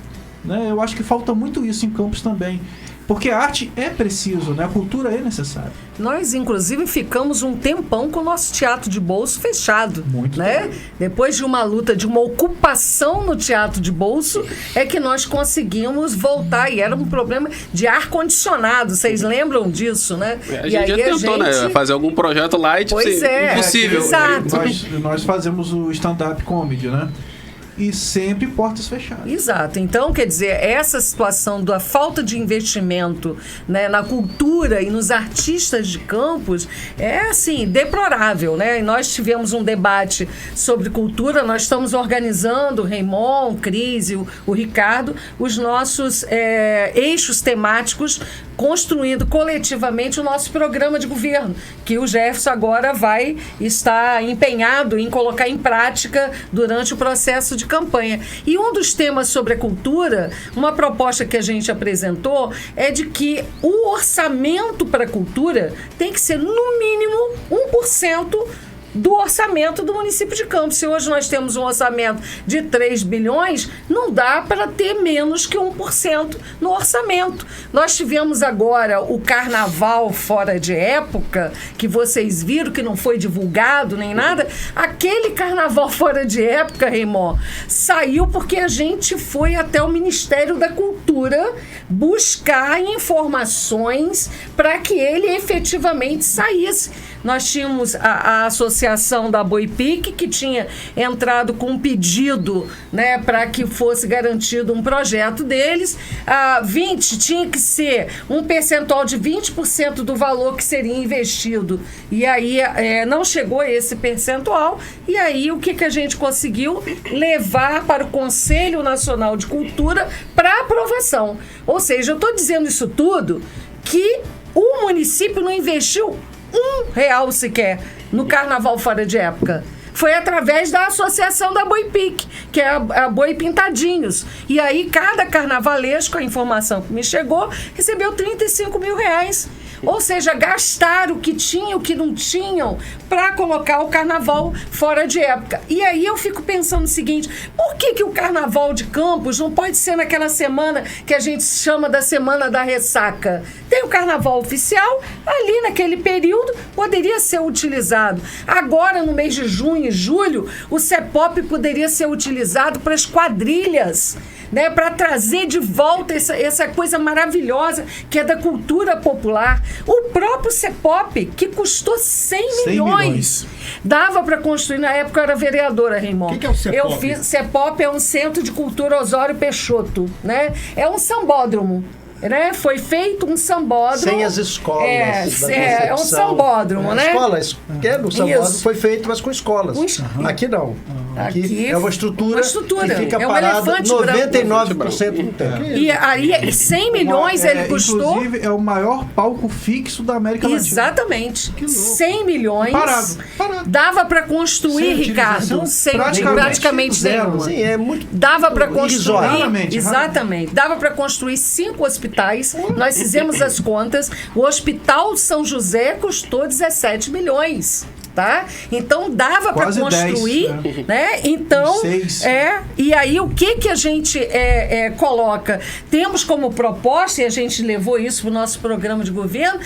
Né? Eu acho que falta muito isso em Campos também. Porque a arte é preciso, né? A cultura é necessária. Nós, inclusive, ficamos um tempão com o nosso teatro de bolso fechado. Muito né? tempo. Depois de uma luta, de uma ocupação no teatro de bolso, é que nós conseguimos voltar. E era um problema de ar-condicionado. Vocês lembram disso, né? A gente já tentou, né? Fazer algum projeto lá e, tipo Pois assim, é, impossível. exato. Nós fazemos o stand-up comedy, né? E sempre portas fechadas. Exato. Então, quer dizer, essa situação da falta de investimento, né, na cultura e nos artistas de Campos é, assim, deplorável, né? E nós tivemos um debate sobre cultura, nós estamos organizando, o Raimon, o Cris e o Ricardo, os nossos eixos temáticos construindo coletivamente o nosso programa de governo, que o Jefferson agora vai estar empenhado em colocar em prática durante o processo de campanha. E um dos temas sobre a cultura, uma proposta que a gente apresentou é de que o orçamento para a cultura tem que ser, no mínimo, 1% do orçamento do município de Campos. Se hoje nós temos um orçamento de 3 bilhões, não dá para ter menos que 1% no orçamento. Nós tivemos agora o carnaval fora de época, que vocês viram que não foi divulgado nem nada. Aquele carnaval fora de época, Raymond, saiu porque a gente foi até o Ministério da Cultura buscar informações para que ele efetivamente saísse. Nós tínhamos a associação da Boipique, que tinha entrado com um pedido, né, para que fosse garantido um projeto deles. 20 tinha que ser um percentual de 20% do valor que seria investido. E aí não chegou a esse percentual. E aí o que a gente conseguiu? Levar para o Conselho Nacional de Cultura para aprovação. Ou seja, eu estou dizendo isso tudo que o município não investiu R$1 sequer no carnaval fora de época. Foi através da associação da Boipique, que é a Boi Pintadinhos. E aí, cada carnavalesco, a informação que me chegou, recebeu R$35 mil. Ou seja, gastaram o que tinham, o que não tinham, para colocar o carnaval fora de época. E aí eu fico pensando o seguinte: por que o carnaval de Campos não pode ser naquela semana que a gente chama da Semana da Ressaca? Tem o carnaval oficial, ali naquele período poderia ser utilizado. Agora, no mês de junho e julho, o CEPOP poderia ser utilizado para as quadrilhas, né, para trazer de volta essa coisa maravilhosa que é da cultura popular. O próprio CEPOP, que custou 100 milhões, dava para construir. Na época eu era vereadora, Raymond. O que é o CEPOP? Eu fiz, CEPOP é um Centro de Cultura Osório Peixoto, né? É um sambódromo. Né? Foi feito um sambódromo. Sem as escolas. É um sambódromo, né? Escolas. O sambódromo foi feito, mas com escolas. Aqui não. Aqui é uma estrutura que fica parada 99% do tempo. E aí, 100 milhões ele custou. Inclusive, é o maior palco fixo da América Latina. Exatamente. 100 milhões. Parado. Dava para construir, Ricardo, sem praticamente nenhuma. Sim, é muito. Dava para construir. Raramente. Exatamente. Dava para construir 5 hospitais. Nós fizemos as contas. O Hospital São José custou 17 milhões. Tá? Então dava para construir, 10, né? Então, 6. E aí o que a gente coloca? Temos como proposta, e a gente levou isso para o nosso programa de governo,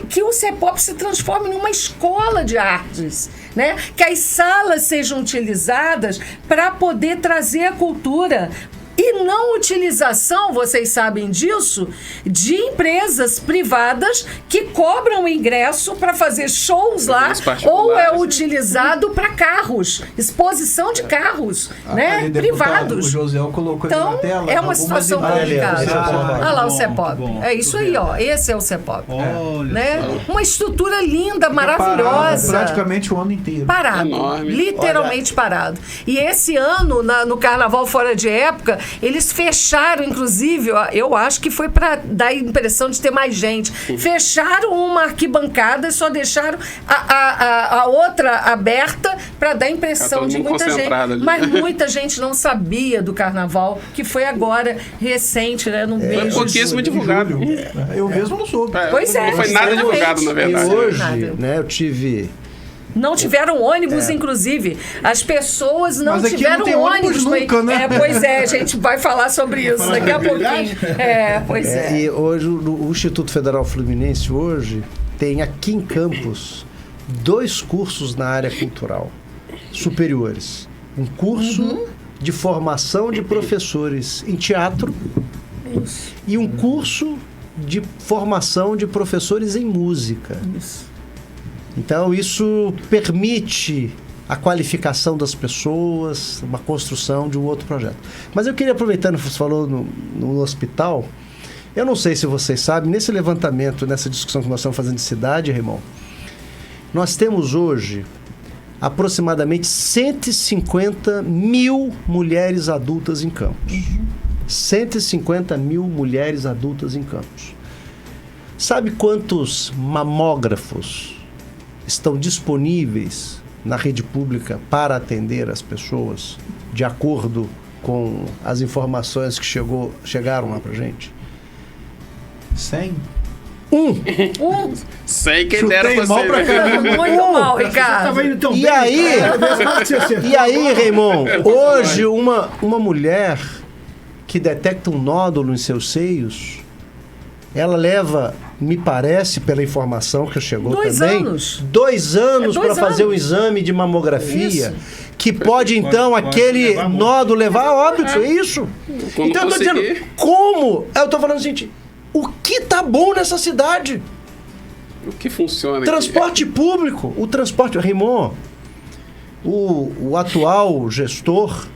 que o CEPOP se transforme numa escola de artes, né? Que as salas sejam utilizadas para poder trazer a cultura. E não utilização, vocês sabem disso, de empresas privadas que cobram ingresso para fazer shows lá, ou é utilizado para carros, exposição de carros, né, privados. O Josiel colocou então, na tela. É uma situação complicada. Olha lá o CEPOP. É isso aí, ó. Esse é o CEPOP. Né? Uma estrutura linda, maravilhosa. Praticamente o ano inteiro. Parado. Enorme. Literalmente parado. E esse ano, no Carnaval Fora de Época, eles fecharam, inclusive, eu acho que foi para dar a impressão de ter mais gente. Fecharam uma arquibancada e só deixaram a outra aberta para dar a impressão de muita gente. Ali. Mas muita gente não sabia do Carnaval, que foi agora recente, né? No mês de pouquíssimo divulgado. Eu mesmo não soube. Pois é. Não foi nada divulgado, na verdade. E hoje, né, eu tive... Não tiveram ônibus, inclusive. As pessoas não tiveram não tem ônibus nunca, né? Pois é, a gente vai falar sobre isso daqui a pouquinho. Pois é. E hoje, o Instituto Federal Fluminense hoje tem aqui em Campos 2 cursos na área cultural superiores. Um curso de formação de professores em teatro e um curso de formação de professores em música. Então, isso permite a qualificação das pessoas, uma construção de um outro projeto. Mas eu queria, aproveitando que você falou no hospital, eu não sei se vocês sabem, nesse levantamento, nessa discussão que nós estamos fazendo de cidade, Raymond, nós temos hoje aproximadamente 150 mil mulheres adultas em Campos. 150 mil mulheres adultas em Campos. Sabe quantos mamógrafos estão disponíveis na rede pública para atender as pessoas, de acordo com as informações que chegaram lá pra gente? 100? Sei quem dera Chutei você. mal pra ver. Muito mal, Ricardo. Tava indo tão E bem, aí, cara. e aí, Raimon, hoje uma mulher que detecta um nódulo em seus seios, ela leva, me parece, pela informação que chegou 2 também, anos. 2 anos É 2 para fazer um anos. exame de mamografia, Isso. que pode então pode aquele levar muito. nódulo levar, óbvio, é isso. Quando Então eu tô conseguir. dizendo, como? Eu tô falando, gente, o que tá bom nessa cidade? O que funciona aqui? Transporte público, o transporte... Raimon, o atual gestor,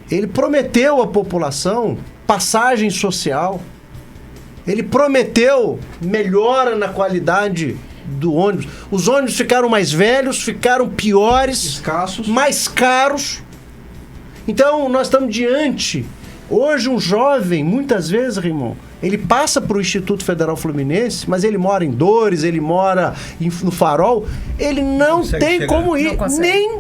ele prometeu à população passagem social, ele prometeu melhora na qualidade do ônibus. Os ônibus ficaram mais velhos, ficaram piores, Escassos. mais caros. Então, nós estamos diante... Hoje, um jovem, muitas vezes, Raimon, ele passa para o Instituto Federal Fluminense, mas ele mora em Dores, ele mora no Farol, ele não consegue tem chegar. como ir, Não consegue. nem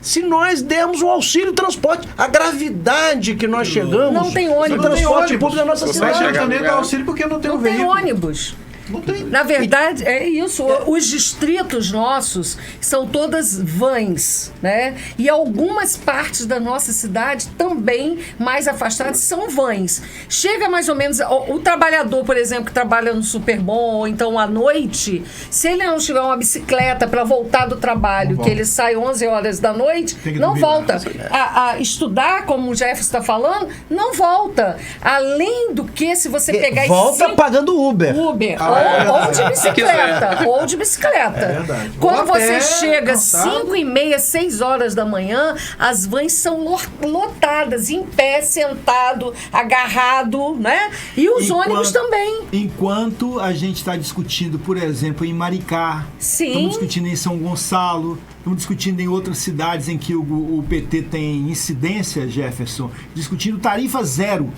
se nós dermos o auxílio transporte. A gravidade que nós chegamos Não tem ônibus. no Não tem transporte ônibus. público da nossa Você Vai vai cidade. chegar chegar no nem dar lugar. auxílio porque não tem Não um tem veículo. ônibus. Não tem. Na verdade, é isso. Os distritos nossos são todas vans, né? E algumas partes da nossa cidade também, mais afastadas, são vans. Chega mais ou menos... O trabalhador, por exemplo, que trabalha no Superbom, ou então à noite, se ele não tiver uma bicicleta para voltar do trabalho, que ele sai 11 horas da noite, Tem que não dormir, volta. né? A estudar, como o Jefferson está falando, não volta. Além do que, se você pegar... Volta pagando Uber. Uber, é ou de Se bicicleta, ou de bicicleta. É verdade. Quando Ou a você pé, chega cansado. 5h30, 6 horas da manhã, as vans são lotadas, em pé, sentado, agarrado, né? E os ônibus também. Enquanto a gente está discutindo, por exemplo, em Maricá, Sim. estamos discutindo em São Gonçalo, estamos discutindo em outras cidades em que o PT tem incidência, Jefferson, discutindo tarifa zero.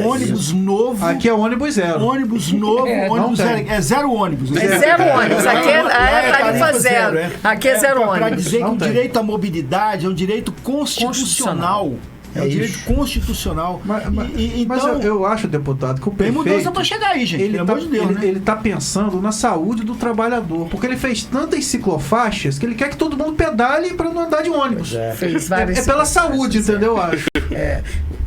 Ônibus novo. Aqui é ônibus zero. Ônibus novo, Não ônibus tem. é zero ônibus. É zero ônibus. Aqui é tarifa zero. Aqui é zero Para ônibus. dizer que Não o tem. direito à mobilidade é um direito constitucional. É um direito constitucional. Mas eu acho, deputado, que o Tem prefeito... mudança para chegar aí, gente. Ele Pelo tá, amor de Deus, né? ele tá pensando na saúde do trabalhador, porque ele fez tantas ciclofaixas que ele quer que todo mundo pedale para não andar de ônibus. Fez várias É pela saúde, entendeu? Eu acho.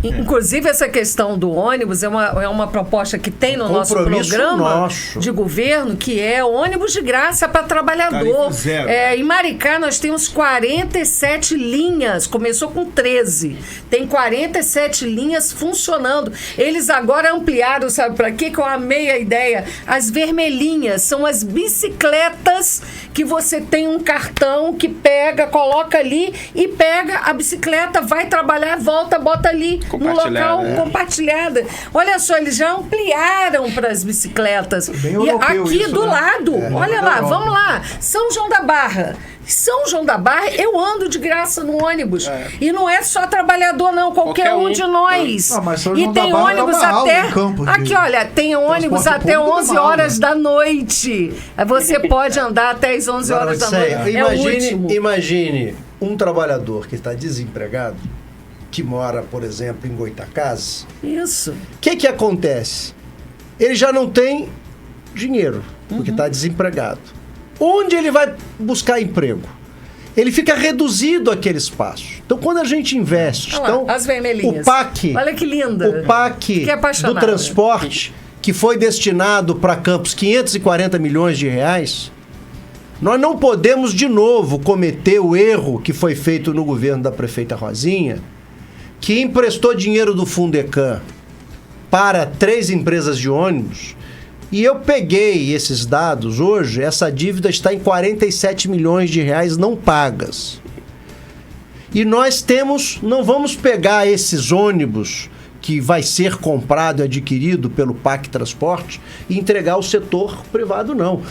Inclusive, essa questão do ônibus é uma proposta que tem no nosso Compromisso programa nosso. de governo, que é ônibus de graça para trabalhador. Tarifa zero. Em Maricá, nós temos 47 linhas, começou com 13. Tem 47 linhas funcionando. Eles agora ampliaram, sabe para quê? Que eu amei a ideia. As vermelhinhas são as bicicletas que você tem um cartão que pega, coloca ali e pega a bicicleta, vai trabalhar, volta, bota ali no local compartilhada. Olha só, eles já ampliaram para as bicicletas. Bem E europeu aqui isso, do né? lado, olha lá, Europa. vamos lá. São João da Barra. São João da Barra, eu ando de graça no ônibus. E não é só trabalhador, não. Qualquer Qualquer um um. de nós. Ah, mas São E João da tem Barra é ônibus uma aula até. em campo de Aqui, olha, tem ônibus transporte até público, 11 uma aula. horas da noite. Você pode andar até as 11 horas da noite. É o último. Imagine um trabalhador que está desempregado, que mora, por exemplo, em Goitacazes. Isso. O que acontece? Ele já não tem dinheiro, porque está desempregado. Onde ele vai buscar emprego? Ele fica reduzido aquele espaço. Então, quando a gente investe... Olha lá, Então, as vermelhinhas. o PAC... Olha que linda. O PAC Fiquei do apaixonada. transporte, que foi destinado para Campos 540 milhões de reais, nós não podemos, de novo, cometer o erro que foi feito no governo da prefeita Rosinha, que emprestou dinheiro do Fundecam para 3 empresas de ônibus. E eu peguei esses dados hoje, essa dívida está em 47 milhões de reais não pagas. E nós não vamos pegar esses ônibus que vai ser comprado e adquirido pelo PAC Transporte e entregar ao setor privado, não.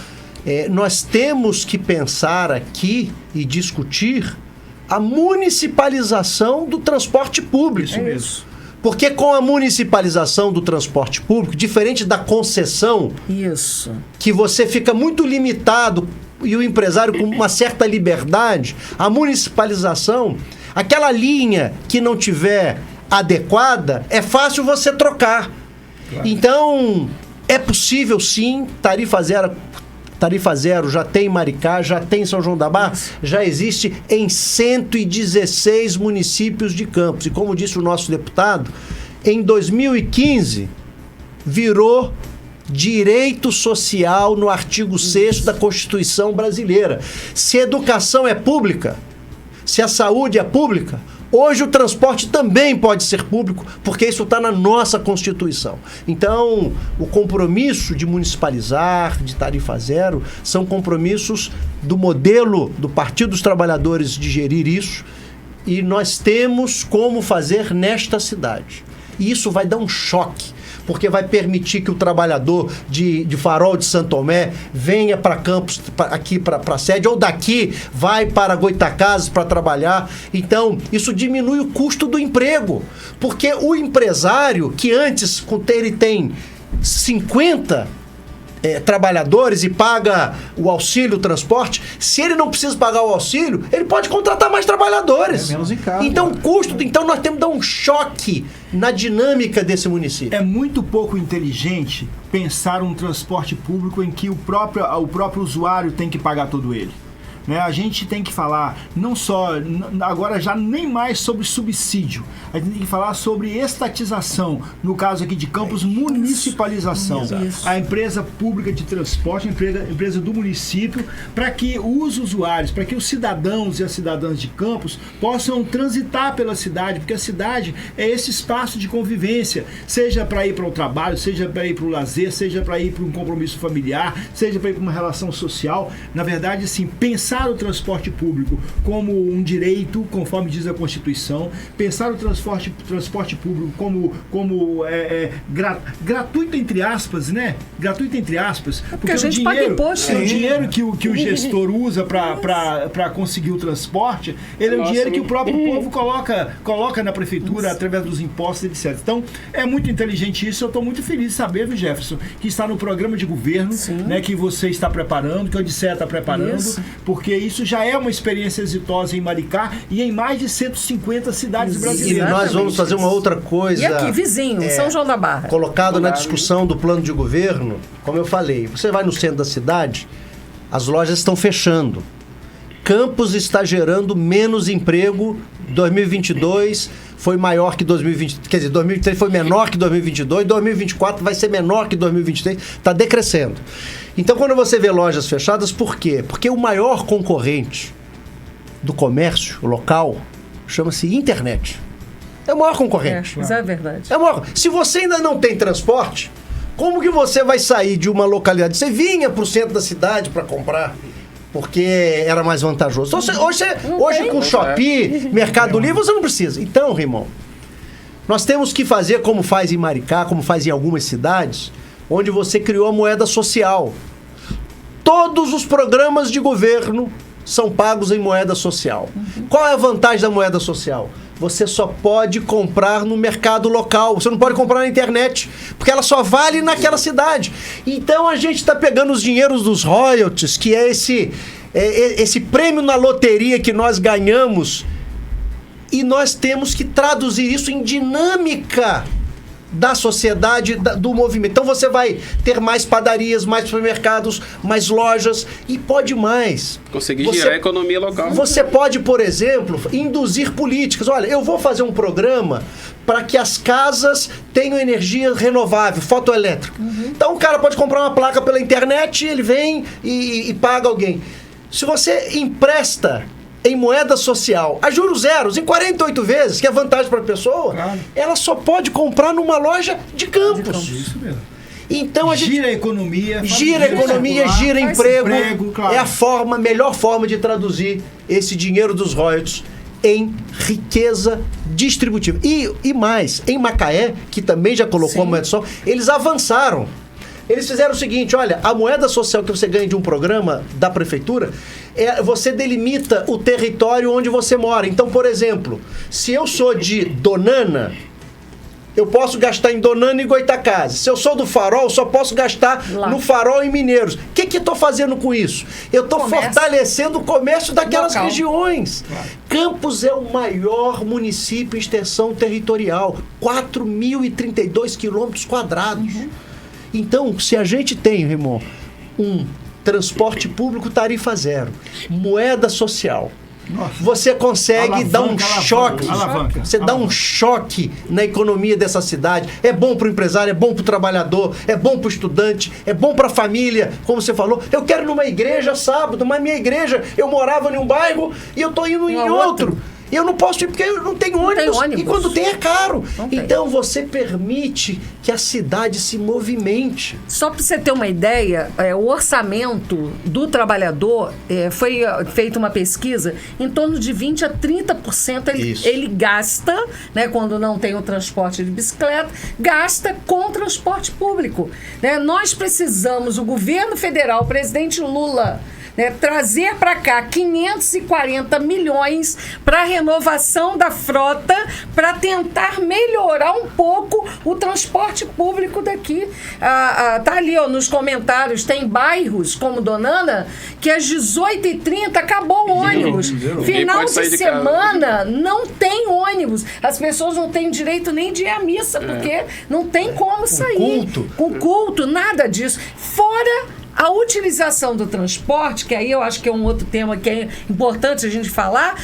Nós temos que pensar aqui e discutir a municipalização do transporte público. Isso mesmo. Porque com a municipalização do transporte público, diferente da concessão, Isso. que você fica muito limitado e o empresário com uma certa liberdade, a municipalização, aquela linha que não tiver adequada, é fácil você trocar. Claro. Então, é possível sim, Tarifa Zero já tem em Maricá, já tem em São João da Barra, já existe em 116 municípios de Campos. E como disse o nosso deputado, em 2015 virou direito social no artigo 6º da Constituição brasileira. Se a educação é pública, se a saúde é pública, hoje o transporte também pode ser público, porque isso está na nossa Constituição. Então, o compromisso de municipalizar, de tarifa zero, são compromissos do modelo do Partido dos Trabalhadores de gerir isso, e nós temos como fazer nesta cidade. E isso vai dar um choque, porque vai permitir que o trabalhador de Farol de Santo Tomé venha para Campos, aqui para a sede, ou daqui vai para Goitacazes para trabalhar. Então, isso diminui o custo do emprego, porque o empresário, que antes ele tem 50 trabalhadores e paga o auxílio transporte, se ele não precisa pagar o auxílio, ele pode contratar mais trabalhadores. É menos encargo, então, então nós temos que dar um choque na dinâmica desse município. É muito pouco inteligente pensar um transporte público em que o próprio usuário tem que pagar todo ele. Né? A gente tem que falar não só, agora já nem mais sobre subsídio, a gente tem que falar sobre estatização, no caso aqui de Campos, municipalização. Isso. A empresa pública de transporte, a empresa do município, para que os usuários, para que os cidadãos e as cidadãs de Campos possam transitar pela cidade, porque a cidade é esse espaço de convivência, seja para ir para o trabalho, seja para ir para o lazer, seja para ir para um compromisso familiar, seja para ir para uma relação social. Na verdade, assim, pensar o transporte público como um direito, conforme diz a Constituição, pensar o transporte público como gratuito, entre aspas, né? Gratuito, entre aspas. Porque a gente paga imposto. O dinheiro que o gestor usa para conseguir o transporte, ele é o dinheiro que o próprio povo coloca na prefeitura através dos impostos, etc. Então, é muito inteligente isso. Eu estou muito feliz de saber, viu, Jefferson, que está no programa de governo, né, que você está preparando, que o Odisseia está preparando, porque isso já é uma experiência exitosa em Maricá e em mais de 150 cidades brasileiras. E nós vamos fazer uma outra coisa. E aqui, vizinho, São João da Barra. Colocado na discussão do plano de governo, como eu falei, você vai no centro da cidade, as lojas estão fechando. Campos está gerando menos emprego. 2022 foi maior que 2020, quer dizer, 2023 foi menor que 2022, 2024 vai ser menor que 2023, está decrescendo. Então, quando você vê lojas fechadas, por quê? Porque o maior concorrente do comércio local chama-se internet. É o maior concorrente. Isso é verdade. É o maior. Se você ainda não tem transporte, como que você vai sair de uma localidade? Você vinha para o centro da cidade para comprar, porque era mais vantajoso. Então, hoje com Shopee, Mercado Livre, você não precisa. Então, irmão, nós temos que fazer como faz em Maricá, como faz em algumas cidades, onde você criou a moeda social. Todos os programas de governo são pagos em moeda social. Qual é a vantagem da moeda social? Você só pode comprar no mercado local. Você não pode comprar na internet, porque ela só vale naquela cidade. Então a gente está pegando os dinheiros dos royalties, que é esse prêmio na loteria que nós ganhamos, e nós temos que traduzir isso em dinâmica da sociedade, do movimento. Então você vai ter mais padarias, mais supermercados, mais lojas, e pode mais. Conseguir girar a economia local. Você pode, por exemplo, induzir políticas. Olha, eu vou fazer um programa para que as casas tenham energia renovável, fotoelétrica. Então o cara pode comprar uma placa pela internet, ele vem e paga alguém. Se você empresta em moeda social, a juros zeros, em 48 vezes, que é vantagem para a pessoa, claro, ela só pode comprar numa loja de Campos. Isso mesmo. Então a gente gira a economia, gira emprego, claro. É a melhor forma de traduzir esse dinheiro dos royalties em riqueza distributiva. E mais, em Macaé, que também já colocou a moeda social, eles avançaram. Eles fizeram o seguinte, olha, a moeda social que você ganha de um programa da prefeitura, você delimita o território onde você mora. Então, por exemplo, se eu sou de Donana, eu posso gastar em Donana e Goitacazes. Se eu sou do Farol, só posso gastar Lá. no Farol e Mineiros. O que eu estou fazendo com isso? Eu estou fortalecendo o comércio daquelas local. regiões. Campos é o maior município em extensão territorial. 4.032 quilômetros quadrados. Então, se a gente tem, Rimon, um transporte público tarifa zero, moeda social, você consegue dar um choque. Você dá um choque na economia dessa cidade. É bom para o empresário, é bom para o trabalhador, é bom para o estudante, é bom para a família, como você falou. Eu quero ir numa igreja sábado, mas minha igreja, eu morava em um bairro e eu estou indo em outro. E eu não posso ir porque eu não tenho ônibus. E quando tem é caro. Então você permite que a cidade se movimente. Só para você ter uma ideia, o orçamento do trabalhador, foi feita uma pesquisa, em torno de 20% a 30% ele gasta, né, quando não tem o transporte de bicicleta, gasta com transporte público. Né? Nós precisamos, o governo federal, o presidente Lula, né, trazer para cá 540 milhões para a renovação da frota, para tentar melhorar um pouco o transporte público daqui. Tá ali, ó, nos comentários, tem bairros como Donana que às 18h30 acabou o ônibus. Final de semana não tem ônibus. As pessoas não têm direito nem de ir à missa, porque não tem como sair. Com culto, nada disso. Fora a utilização do transporte, que aí eu acho que é um outro tema que é importante a gente falar,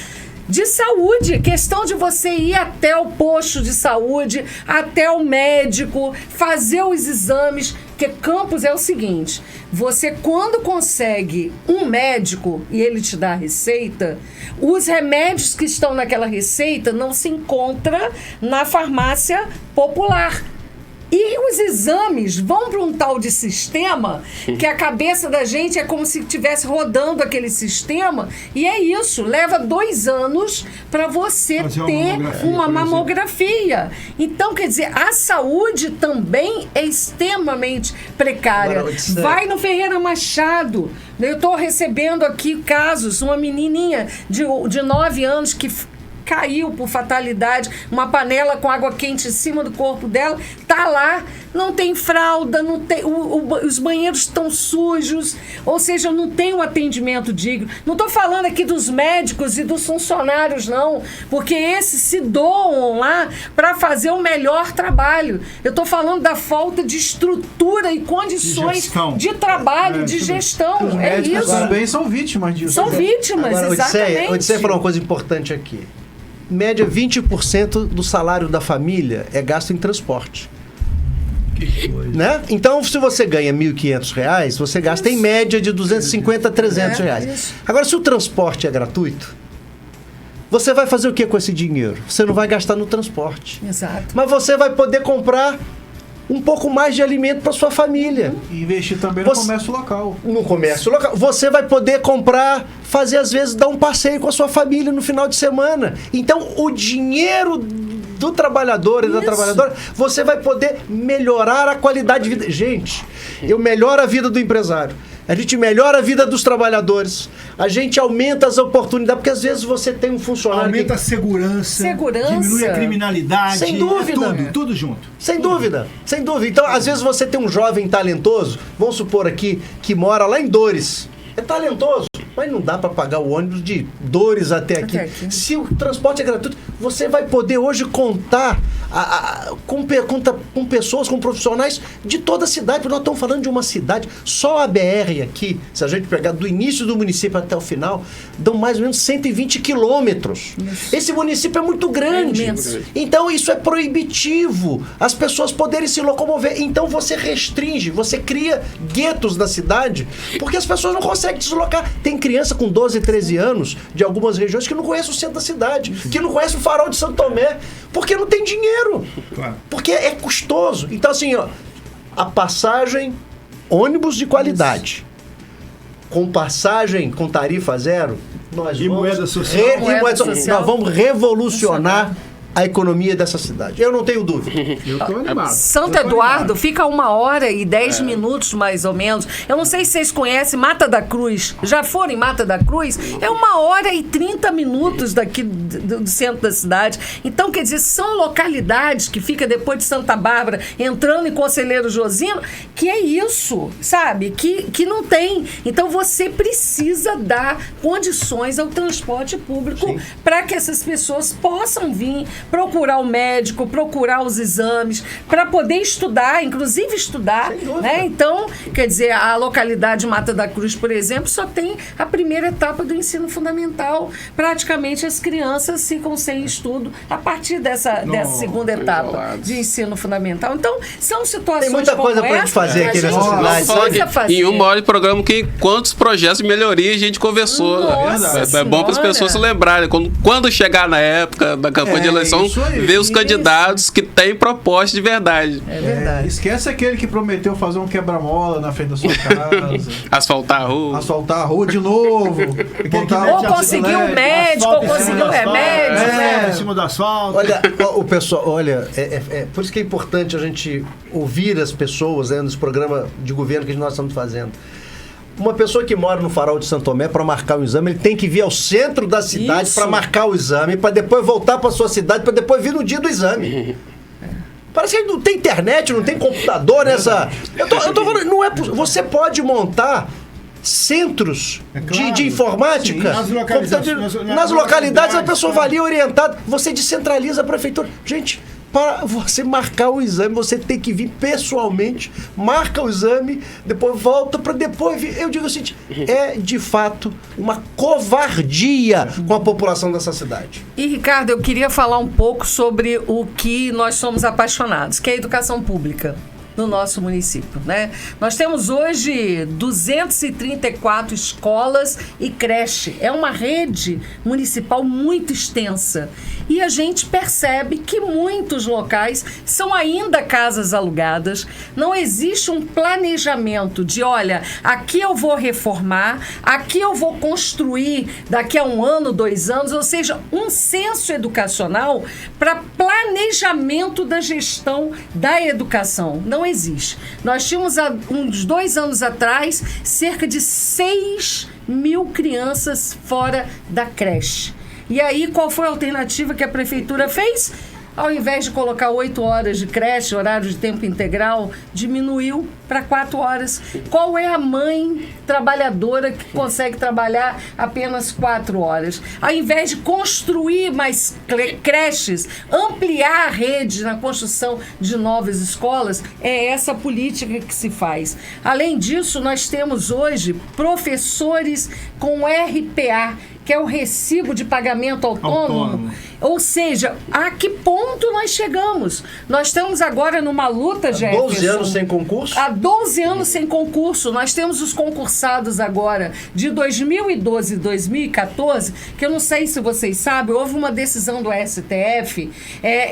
de saúde, questão de você ir até o posto de saúde, até o médico, fazer os exames, porque Campos é o seguinte, você quando consegue um médico e ele te dá a receita, os remédios que estão naquela receita não se encontram na farmácia popular. E os exames vão para um tal de sistema que a cabeça da gente é como se estivesse rodando aquele sistema. E é isso, leva 2 anos para você ter uma mamografia. Então, quer dizer, a saúde também é extremamente precária. Vai no Ferreira Machado. Eu estou recebendo aqui casos, uma menininha de 9 anos que caiu por fatalidade, uma panela com água quente em cima do corpo dela, tá lá, não tem fralda, não tem, os banheiros estão sujos, ou seja, não tem um atendimento digno. Não estou falando aqui dos médicos e dos funcionários, não, porque esses se doam lá para fazer o melhor trabalho. Eu estou falando da falta de estrutura e condições de trabalho, de gestão. Os médicos também são vítimas disso. São vítimas, agora, exatamente. Odisseia falou uma coisa importante aqui. Média 20% do salário da família é gasto em transporte. Que coisa. Né? Então, se você ganha R$ 1.500, você gasta em média de 250 a 300 reais. Agora, se o transporte é gratuito, você vai fazer o que com esse dinheiro? Você não vai gastar no transporte. Exato. Mas você vai poder comprar um pouco mais de alimento para sua família. E investir também no comércio local. No comércio local. Você vai poder comprar, fazer às vezes, dar um passeio com a sua família no final de semana. Então, o dinheiro do trabalhador e da trabalhadora, você vai poder melhorar a qualidade de vida. Gente, eu melhoro a vida do empresário. A gente melhora a vida dos trabalhadores. A gente aumenta as oportunidades, porque às vezes você tem um funcionário... Aumenta a segurança. Diminui a criminalidade. Sem dúvida. Tudo junto. Sem dúvida. Então, às vezes você tem um jovem talentoso, vamos supor aqui, que mora lá em Dores. É talentoso, mas não dá para pagar o ônibus de Dores até aqui. Se o transporte é gratuito, você vai poder hoje contar com pessoas, com profissionais de toda a cidade, porque nós estamos falando de uma cidade, só a BR aqui, se a gente pegar do início do município até o final, dão mais ou menos 120 quilômetros. Esse município é muito grande. Então isso é proibitivo, as pessoas poderem se locomover. Então você restringe, você cria guetos na cidade, porque as pessoas não conseguem deslocar. Tem criança com 12, 13 anos de algumas regiões que não conhece o centro da cidade, que não conhece o Farol de Santo Tomé, porque não tem dinheiro. Claro. Porque é custoso. Então, assim, ó, a passagem, ônibus de qualidade, com passagem com tarifa zero, nós moeda social. Nós vamos revolucionar a economia dessa cidade. Eu não tenho dúvida. Eu tô animado. Santo Eduardo fica 1h10 minutos, mais ou menos. Eu não sei se vocês conhecem Mata da Cruz. Já foram em Mata da Cruz? É 1h30 minutos daqui do centro da cidade. Então, quer dizer, são localidades que fica depois de Santa Bárbara, entrando em Conselheiro Josino, que é isso, sabe? Que não tem. Então, você precisa dar condições ao transporte público para que essas pessoas possam vir procurar o médico, procurar os exames, para poder estudar, inclusive estudar, né? Então, quer dizer, a localidade de Mata da Cruz, por exemplo, só tem a primeira etapa do ensino fundamental. Praticamente as crianças ficam sem estudo a partir dessa segunda etapa de ensino fundamental. Então, são situações tem muita coisa pra gente fazer aqui nessa cidade. Em uma hora de programa, quantos projetos de melhoria a gente conversou. É bom para as pessoas se lembrarem. Quando chegar na época da campanha de eleição, ver os candidatos que têm proposta de verdade. É verdade. Esquece aquele que prometeu fazer um quebra-mola na frente da sua casa. Asfaltar a rua. Asfaltar a rua de novo. Ou conseguir um médico, ou conseguir um remédio. Em cima do asfalto. Olha, o pessoal, por isso que é importante a gente ouvir as pessoas, né, nos programas de governo que nós estamos fazendo. Uma pessoa que mora no Farol de Santo Tomé para marcar o exame, ele tem que vir ao centro da cidade para marcar o exame, para depois voltar para sua cidade, para depois vir no dia do exame. Parece que não tem internet, não tem computador nessa. Eu tô falando, não é possível. Você pode montar centros de informática nas localidades, a pessoa vai ali orientada, você descentraliza a prefeitura. Gente, para você marcar o exame, você tem que vir pessoalmente, marca o exame, depois volta para depois vir. Eu digo o seguinte, é de fato uma covardia com a população dessa cidade. E, Ricardo, eu queria falar um pouco sobre o que nós somos apaixonados, que é a educação pública no nosso município, né? Nós temos hoje 234 escolas e creche. É uma rede municipal muito extensa. E a gente percebe que muitos locais são ainda casas alugadas. Não existe um planejamento de, olha, aqui eu vou reformar, aqui eu vou construir daqui a 1 ano, 2 anos, ou seja, um censo educacional para planejamento da gestão da educação. Não existe. Nós tínhamos, uns 2 anos atrás, cerca de 6.000 crianças fora da creche. E aí, qual foi a alternativa que a prefeitura fez? Ao invés de colocar 8 horas de creche, horário de tempo integral, diminuiu para 4 horas. Qual é a mãe trabalhadora que consegue trabalhar apenas 4 horas? Ao invés de construir mais creches, ampliar a rede na construção de novas escolas, é essa política que se faz. Além disso, nós temos hoje professores com RPA, que é o recibo de pagamento autônomo. Ou seja, a que ponto nós chegamos? Nós estamos agora numa luta, Jefferson. 12 anos sem concurso? Há 12 anos sem concurso. Nós temos os concursados agora de 2012 e 2014, que eu não sei se vocês sabem, houve uma decisão do STF,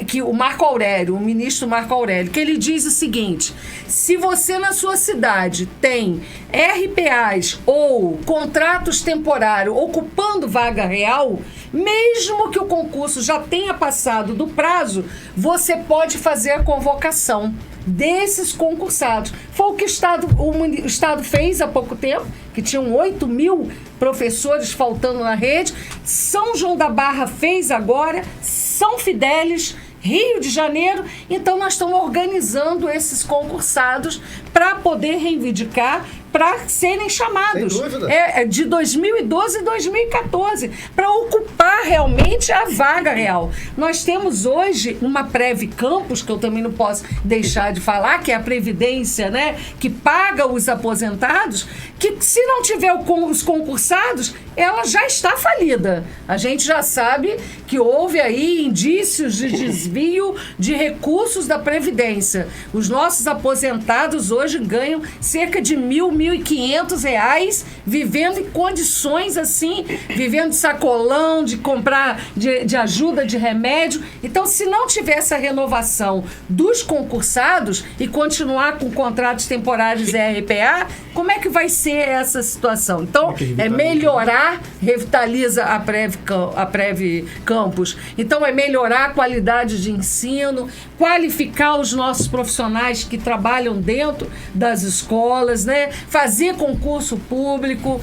que o Marco Aurélio, o ministro Marco Aurélio, que ele diz o seguinte: se você na sua cidade tem RPAs ou contratos temporários ocupando vaga real, mesmo que o concurso já tenha passado do prazo, você pode fazer a convocação desses concursados. Foi o que o Estado fez há pouco tempo, que tinham 8.000 professores faltando na rede. São João da Barra fez agora, São Fidélis, Rio de Janeiro. Então nós estamos organizando esses concursados para poder reivindicar, para serem chamados. Sem dúvida. De 2012 e 2014, para ocupar realmente a vaga real. Nós temos hoje uma Prev Campus, que eu também não posso deixar de falar, que é a Previdência, né, que paga os aposentados, que se não tiver os concursados, ela já está falida. A gente já sabe que houve aí indícios de desvio de recursos da Previdência. Os nossos aposentados hoje ganham cerca de R$1.500, vivendo em condições assim, vivendo de sacolão, de comprar de ajuda de remédio. Então, se não tiver essa renovação dos concursados e continuar com contratos temporários e RPA, como é que vai ser essa situação? Então, melhorar, revitaliza a Prev campos. Então, é melhorar a qualidade de ensino, qualificar os nossos profissionais que trabalham dentro das escolas, né? Fazer concurso público,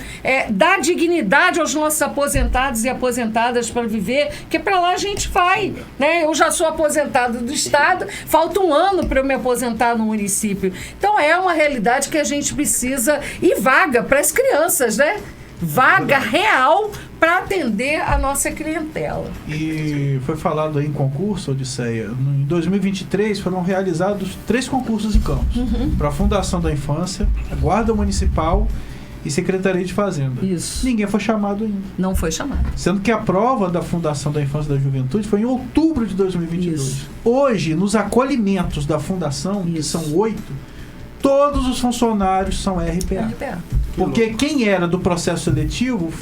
dar dignidade aos nossos aposentados e aposentadas para viver, que para lá a gente vai, né? Eu já sou aposentado do Estado, falta um ano para eu me aposentar no município. Então, é uma realidade que a gente precisa, e vaga para as crianças, né? Vaga real para atender a nossa clientela. E foi falado aí em concurso, Odisseia, em 2023 foram realizados 3 concursos em Campos, para a Fundação da Infância, a Guarda Municipal e Secretaria de Fazenda. Isso. Ninguém foi chamado ainda. Não foi chamado. Sendo que a prova da Fundação da Infância e da Juventude foi em outubro de 2022. Isso. Hoje, nos acolhimentos da Fundação, que são 8, todos os funcionários são RPA. Porque quem era do processo seletivo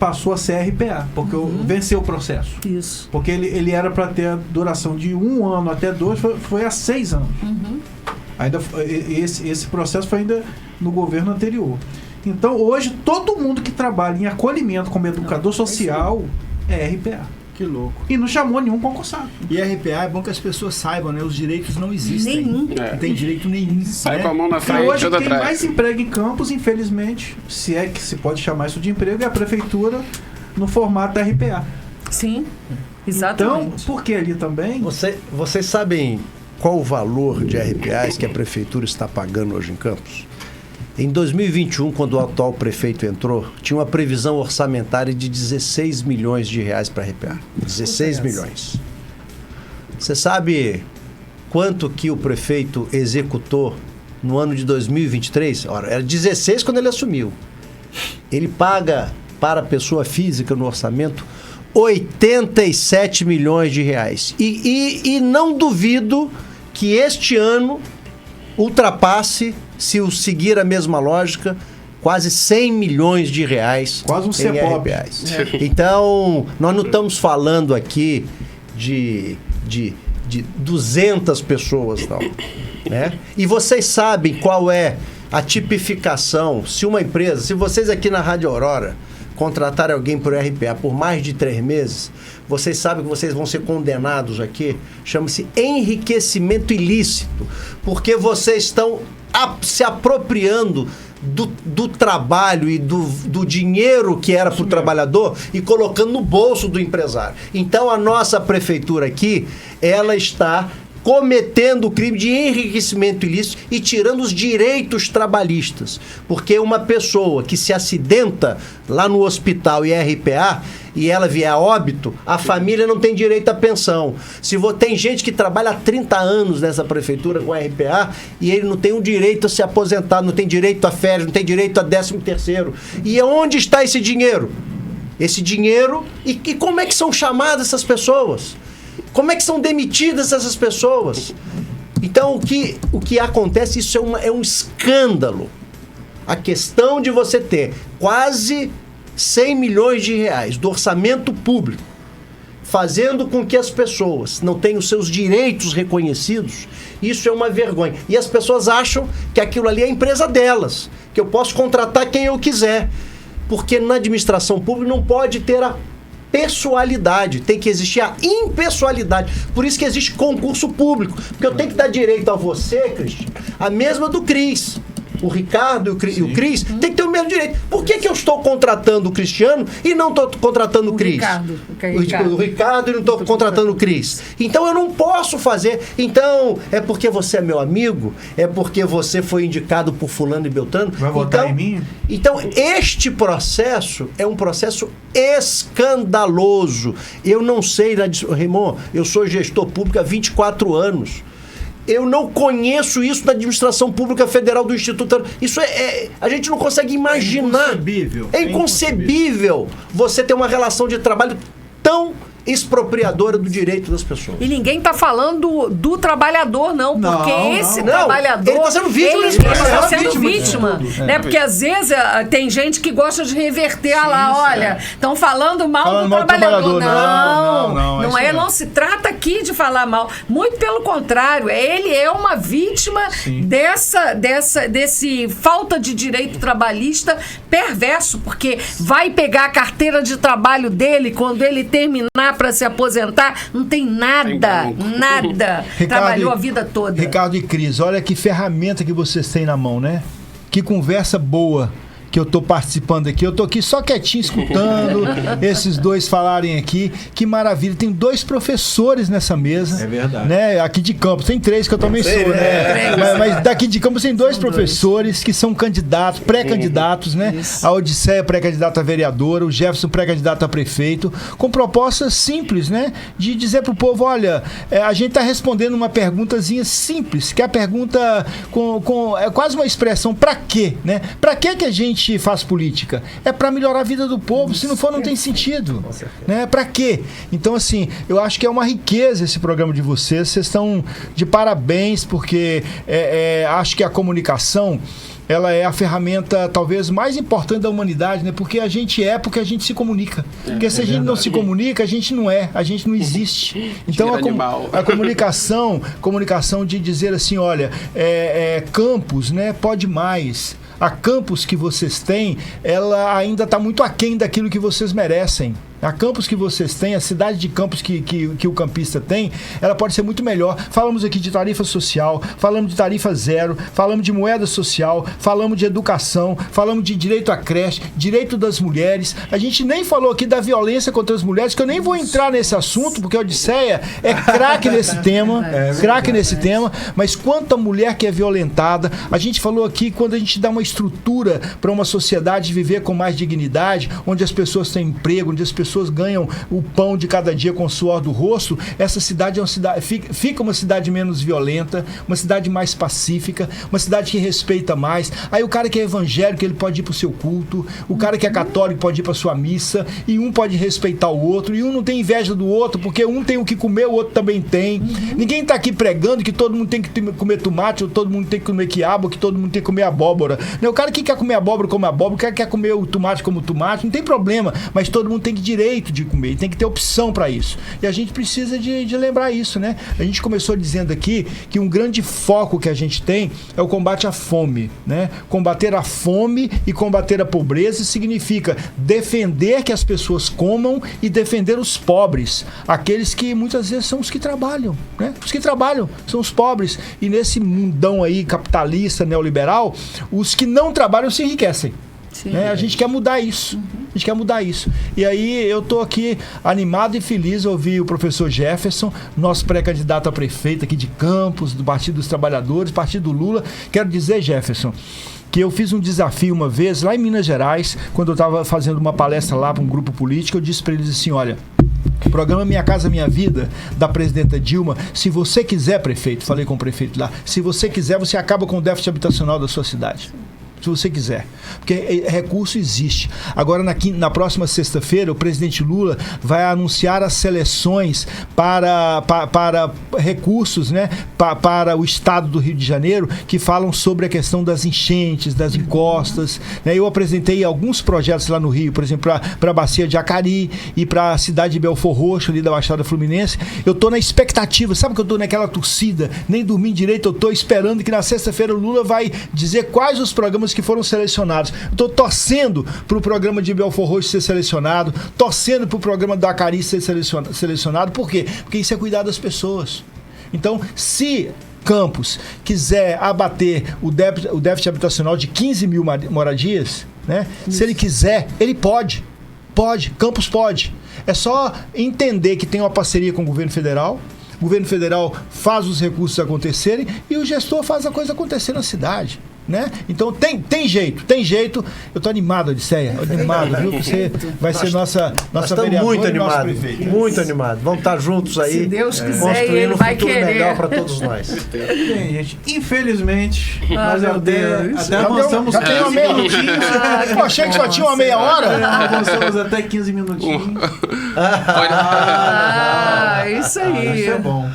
passou a ser RPA, porque venceu o processo. Isso. Porque ele era para ter a duração de 1 ano até 2, foi a 6 anos. Ainda, esse processo foi ainda no governo anterior. Então, hoje, todo mundo que trabalha em acolhimento como educador social é RPA. Que louco. E não chamou nenhum concursado. E RPA é bom que as pessoas saibam, né? Os direitos não existem. Nenhum. Não tem direito nenhum. Sai né? com a mão na Então, frente, hoje, outra quem atrás. mais emprega em Campos, infelizmente, se é que se pode chamar isso de emprego, é a prefeitura no formato RPA. Sim, exatamente. Então, porque ali também... Vocês sabem qual o valor de RPAs que a prefeitura está pagando hoje em Campos? Em 2021, quando o atual prefeito entrou, tinha uma previsão orçamentária de 16 milhões de reais para RPA. 16 milhões. Você sabe quanto que o prefeito executou no ano de 2023? Ora, era 16 quando ele assumiu. Ele paga para a pessoa física no orçamento 87 milhões de reais. E não duvido que este ano ultrapasse, se o seguir a mesma lógica, quase 100 milhões de reais quase um em CEPOP. RPAs. Então, nós não estamos falando aqui de 200 pessoas, não, né? E vocês sabem qual é a tipificação, se uma empresa, se vocês aqui na Rádio Aurora contratarem alguém por RPA por mais de 3 meses, vocês sabem que vocês vão ser condenados aqui, chama-se enriquecimento ilícito, porque vocês estão se apropriando do trabalho e do dinheiro que era para o trabalhador e colocando no bolso do empresário. Então a nossa prefeitura aqui, ela está cometendo o crime de enriquecimento ilícito e tirando os direitos trabalhistas. Porque uma pessoa que se acidenta lá no hospital e é RPA, e ela vier a óbito, a família não tem direito à pensão. Tem gente que trabalha há 30 anos nessa prefeitura com RPA e ele não tem um direito a se aposentar, não tem direito a férias, não tem direito a 13º. E onde está esse dinheiro? Esse dinheiro, e como é que são chamadas essas pessoas? Como é que são demitidas essas pessoas? Então, o que acontece, isso é um escândalo. A questão de você ter quase 100 milhões de reais do orçamento público, fazendo com que as pessoas não tenham seus direitos reconhecidos, isso é uma vergonha. E as pessoas acham que aquilo ali é a empresa delas, que eu posso contratar quem eu quiser. Porque na administração pública não pode ter a pessoalidade, tem que existir a impessoalidade. Por isso que existe concurso público. Porque eu tenho que dar direito a você, Cristian, a mesma do Cris. O Ricardo e o Cris tem que ter o mesmo direito. Por que eu estou contratando o Cristiano e não estou contratando o Cris? O Ricardo e não estou contratando o Cris. Então eu não posso fazer. Então, é porque você é meu amigo? É porque você foi indicado por fulano e beltrano? Vai votar em mim? Então, este processo é um processo escandaloso. Eu não sei, Raimon, eu sou gestor público há 24 anos. Eu não conheço isso da administração pública federal do Instituto. Isso a gente não consegue imaginar. É inconcebível. É inconcebível você ter uma relação de trabalho tão expropriadora do direito das pessoas. E ninguém está falando do trabalhador, não, porque esse trabalhador... Ele está sendo vítima. Ele está sendo vítima, né? Porque às vezes tem gente que gosta de reverter olha, estão falando mal do trabalhador. Não se trata aqui de falar mal. Muito pelo contrário, ele é uma vítima desse falta de direito trabalhista perverso, porque vai pegar a carteira de trabalho dele quando ele terminar para se aposentar, não tem nada. Ricardo, trabalhou a vida toda. Ricardo e Cris, olha que ferramenta que vocês têm na mão, né? Que conversa boa que eu tô participando aqui. Eu tô aqui só quietinho escutando esses dois falarem aqui. Que maravilha. Tem 2 professores nessa mesa. É verdade. Né? Aqui de Campos. Tem 3 que eu também sou, né? Mas daqui de Campos tem 2 professores que são candidatos, pré-candidatos, né? Isso. A Odisseia pré-candidata a vereadora, o Jefferson pré-candidato a prefeito, com propostas simples, né? De dizer pro povo, olha, a gente tá respondendo uma perguntazinha simples, que é a pergunta é quase uma expressão, pra quê, né? Pra que a gente faz política? É para melhorar a vida do povo. Se não for, não tem sentido, né? Para quê? Então, assim, eu acho que é uma riqueza esse programa de vocês. Vocês estão de parabéns, porque acho que a comunicação, ela é a ferramenta talvez mais importante da humanidade, né? Porque a gente se comunica. Porque se a gente não se comunica, a gente não existe. Então a comunicação de dizer assim, olha, Campos, né? Pode mais. A Campus que vocês têm, ela ainda está muito aquém daquilo que vocês merecem. A Campus que vocês têm, a cidade de Campos que o campista tem, ela pode ser muito melhor. Falamos aqui de tarifa social, falamos de tarifa zero, falamos de moeda social, falamos de educação, falamos de direito à creche, direito das mulheres. A gente nem falou aqui da violência contra as mulheres, que eu nem vou entrar nesse assunto, porque a Odisseia é craque nesse tema, mas quanta mulher que é violentada. A gente falou aqui quando a gente dá uma estrutura para uma sociedade viver com mais dignidade, onde as pessoas têm emprego, onde as pessoas ganham o pão de cada dia com o suor do rosto, essa cidade fica uma cidade menos violenta, uma cidade mais pacífica, uma cidade que respeita mais. Aí o cara que é evangélico, ele pode ir para o seu culto, o cara que é católico pode ir para sua missa, e um pode respeitar o outro, e um não tem inveja do outro, porque um tem o que comer, o outro também tem. Ninguém está aqui pregando que todo mundo tem que comer tomate, ou todo mundo tem que comer quiabo, ou que todo mundo tem que comer abóbora. O cara que quer comer abóbora, come abóbora, o cara que quer comer o tomate, como tomate, não tem problema, mas todo mundo tem direito de comer, e tem que ter opção para isso. E a gente precisa de lembrar isso, né? A gente começou dizendo aqui que um grande foco que a gente tem é o combate à fome, né? Combater a fome e combater a pobreza significa defender que as pessoas comam e defender os pobres, aqueles que muitas vezes são os que trabalham, né? Os que trabalham são os pobres, e nesse mundão aí capitalista, neoliberal, os que não trabalham se enriquecem. Né? A gente quer mudar isso. A gente quer mudar isso. E aí eu tô aqui animado e feliz ouvir o professor Jefferson, nosso pré-candidato a prefeito aqui de Campos, do Partido dos Trabalhadores, Partido Lula. Quero dizer, Jefferson, que eu fiz um desafio uma vez lá em Minas Gerais, quando eu estava fazendo uma palestra lá para um grupo político. Eu disse para eles assim, olha, o programa Minha Casa Minha Vida, da presidenta Dilma, se você quiser, prefeito, falei com o prefeito lá, se você quiser, você acaba com o déficit habitacional da sua cidade. Se você quiser, porque recurso existe. Agora, na próxima sexta-feira, o presidente Lula vai anunciar as seleções para recursos, né, para o estado do Rio de Janeiro, que falam sobre a questão das enchentes, das encostas, né? Eu apresentei alguns projetos lá no Rio, por exemplo, para a Bacia de Acari e para a cidade de Belfor Roxo, ali da Baixada Fluminense. Eu estou na expectativa, sabe que eu estou naquela torcida, nem dormi direito, eu estou esperando que na sexta-feira o Lula vai dizer quais os programas que foram selecionados. Estou torcendo para o programa de Belfor Roxo ser selecionado, torcendo para o programa da Acari ser selecionado. Por quê? Porque isso é cuidar das pessoas. Então, se Campos quiser abater o déficit habitacional de 15 mil moradias, né? Se ele quiser, ele pode. Campos pode. É só entender que tem uma parceria com o governo federal. O governo federal faz os recursos acontecerem e o gestor faz a coisa acontecer na cidade. né? Então tem jeito. Eu tô animado, Odisseia, animado, viu? Você vai ser nossa vereadora muito e nosso animado, prefeito. muito animado. Vamos estar juntos aí, Se Deus quiser, construindo ele um vai futuro querer. melhor para todos nós. Bem, gente, infelizmente, nós meu até Deus. avançamos Já tem uma 15 meia. minutinhos. Eu achei que só tinha uma meia hora. Avançamos até 15 minutinhos. Isso aí. Isso é bom.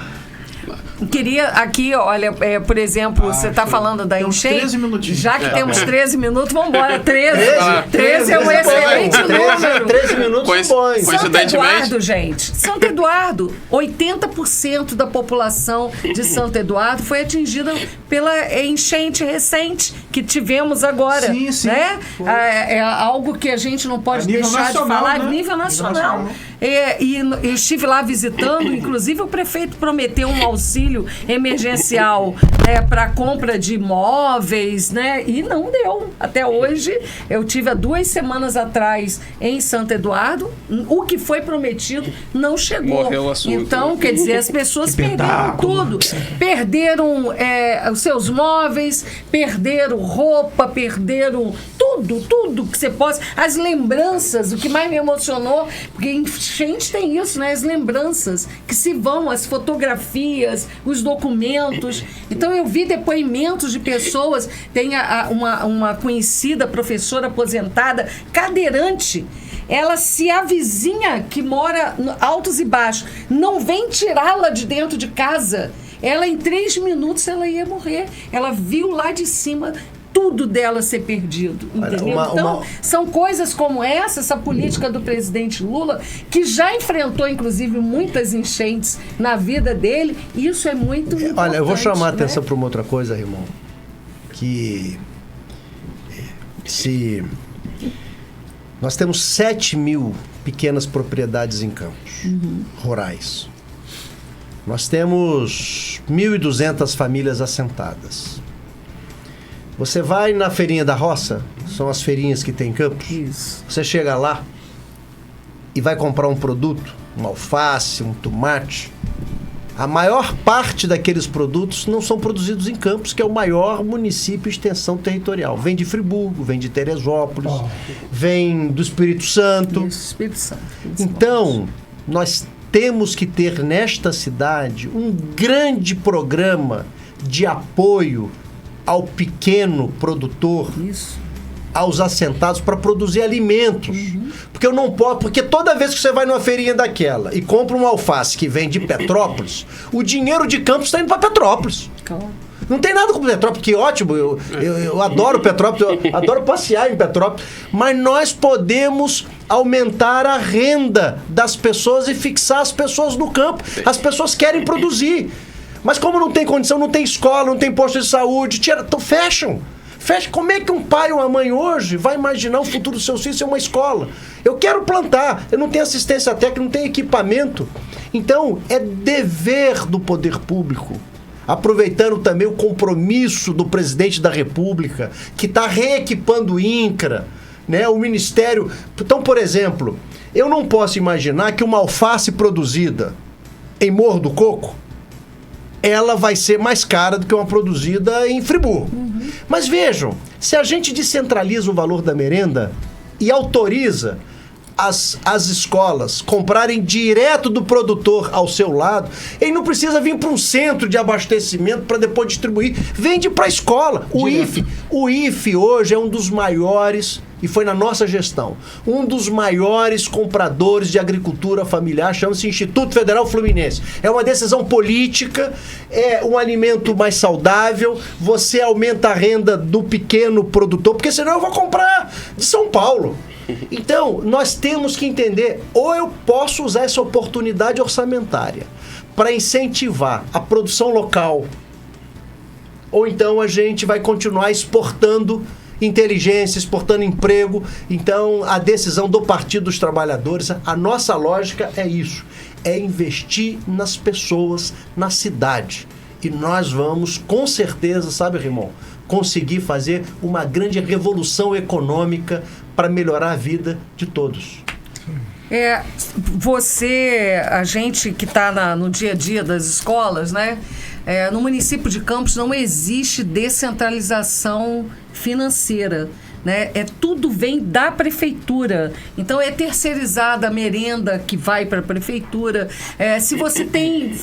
Queria aqui, olha, por exemplo, você está falando da Tem uns enchente. 13 minutinhos. Já que temos 13 minutos, vamos embora. 13 é um 13 excelente número. 13 minutos são bons. Santo Coincidentemente. Eduardo, gente. Santo Eduardo, 80% da população de Santo Eduardo foi atingida pela enchente recente que tivemos agora. Sim, sim. Né? Foi. É algo que a gente não pode A nível deixar de nacional, falar, né? nível Nacional. nacional. E eu estive lá visitando, inclusive o prefeito prometeu um auxílio emergencial, né, para compra de imóveis, né, e não deu. Até hoje, eu tive há 2 semanas atrás em Santo Eduardo, o que foi prometido não chegou. Morreu o assunto. Então, quer dizer, as pessoas perderam tudo. Perderam os seus móveis, perderam roupa, perderam tudo que você possa. As lembranças, o que mais me emocionou, porque enchente tem isso, né? As lembranças que se vão, as fotografias, os documentos. Então eu vi depoimentos de pessoas, tem uma conhecida professora aposentada, cadeirante. Ela, se a vizinha que mora altos e baixos não vem tirá-la de dentro de casa, ela em 3 minutos ela ia morrer. Ela viu lá de cima tudo dela ser perdido, entendeu? Então, são coisas como essa política do presidente Lula, que já enfrentou, inclusive, muitas enchentes na vida dele, e isso é muito importante. Olha, eu vou chamar a né? atenção para uma outra coisa, Raimon, que se nós temos 7.000 pequenas propriedades em Campos, rurais. Nós temos 1.200 famílias assentadas. Você vai na feirinha da roça, são as feirinhas que tem em Campos. Isso. Você chega lá e vai comprar um produto, um alface, um tomate. A maior parte daqueles produtos não são produzidos em Campos, que é o maior município em extensão territorial. Vem de Friburgo, vem de Teresópolis, vem do Espírito Santo. Isso, Espírito Santo. Então, nós temos que ter nesta cidade um grande programa de apoio ao pequeno produtor, Isso. aos assentados, para produzir alimentos. Porque eu não posso, porque toda vez que você vai numa feirinha daquela e compra um alface que vem de Petrópolis, o dinheiro de Campos está indo para Petrópolis. Claro. Não tem nada com Petrópolis, que ótimo, eu adoro Petrópolis, eu adoro passear em Petrópolis, mas nós podemos aumentar a renda das pessoas e fixar as pessoas no campo. As pessoas querem produzir. Mas como não tem condição, não tem escola, não tem posto de saúde, então fecham. Como é que um pai ou uma mãe hoje vai imaginar o futuro do seu filho ser uma escola? Eu quero plantar, eu não tenho assistência técnica, não tenho equipamento. Então, é dever do poder público, aproveitando também o compromisso do presidente da República, que está reequipando o INCRA, né, o Ministério. Então, por exemplo, eu não posso imaginar que uma alface produzida em Morro do Coco, ela vai ser mais cara do que uma produzida em Friburgo. Mas vejam, se a gente descentraliza o valor da merenda e autoriza as escolas comprarem direto do produtor ao seu lado, ele não precisa vir para um centro de abastecimento para depois distribuir, vende para a escola. O IFE hoje é um dos maiores, e foi na nossa gestão, um dos maiores compradores de agricultura familiar, chama-se Instituto Federal Fluminense. É uma decisão política, é um alimento mais saudável, você aumenta a renda do pequeno produtor, porque senão eu vou comprar de São Paulo. Então, nós temos que entender, ou eu posso usar essa oportunidade orçamentária para incentivar a produção local, ou então a gente vai continuar exportando inteligência, exportando emprego. Então, a decisão do Partido dos Trabalhadores, a nossa lógica é isso, é investir nas pessoas, na cidade. E nós vamos, com certeza, sabe, Raimon, conseguir fazer uma grande revolução econômica para melhorar a vida de todos. A gente que está no dia a dia das escolas, né? No município de Campos não existe descentralização financeira. Né? Tudo vem da prefeitura, então é terceirizada a merenda que vai para a prefeitura. Se você tem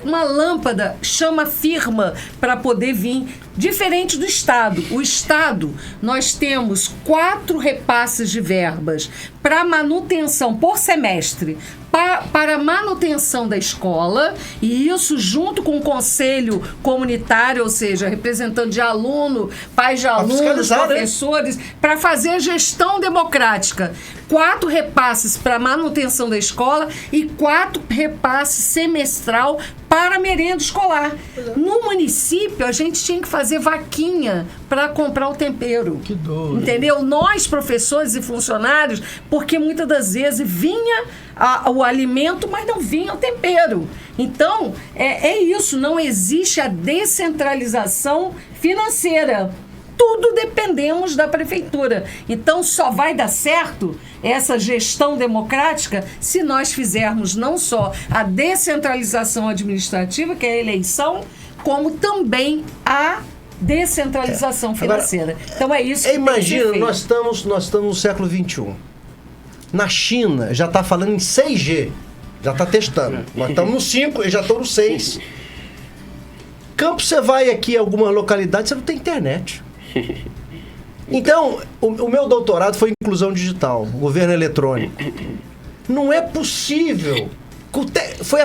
uma lâmpada, chama a firma para poder vir, diferente do Estado. O Estado, nós temos 4 repasses de verbas para manutenção por semestre, para a manutenção da escola, e isso junto com o conselho comunitário, ou seja, representante de aluno, pais de alunos, professores, para fazer a gestão democrática. 4 repasses para manutenção da escola e 4 repasses semestral para a merenda escolar. No município, a gente tinha que fazer vaquinha para comprar o tempero. Que doido. Entendeu? Nós, professores e funcionários, porque muitas das vezes vinha o alimento, mas não vinha o tempero. Então, é isso. Não existe a descentralização financeira. Tudo dependemos da prefeitura. Então, só vai dar certo essa gestão democrática se nós fizermos não só a descentralização administrativa, que é a eleição, como também a descentralização financeira. Agora, então, é isso que imagina, tem que nós estamos no século XXI. Na China, já está falando em 6G. Já está testando. Nós estamos no 5 e já estão no 6. Campos, você vai aqui em alguma localidade, você não tem internet. Então, o meu doutorado foi em inclusão digital, governo eletrônico. Não é possível. Foi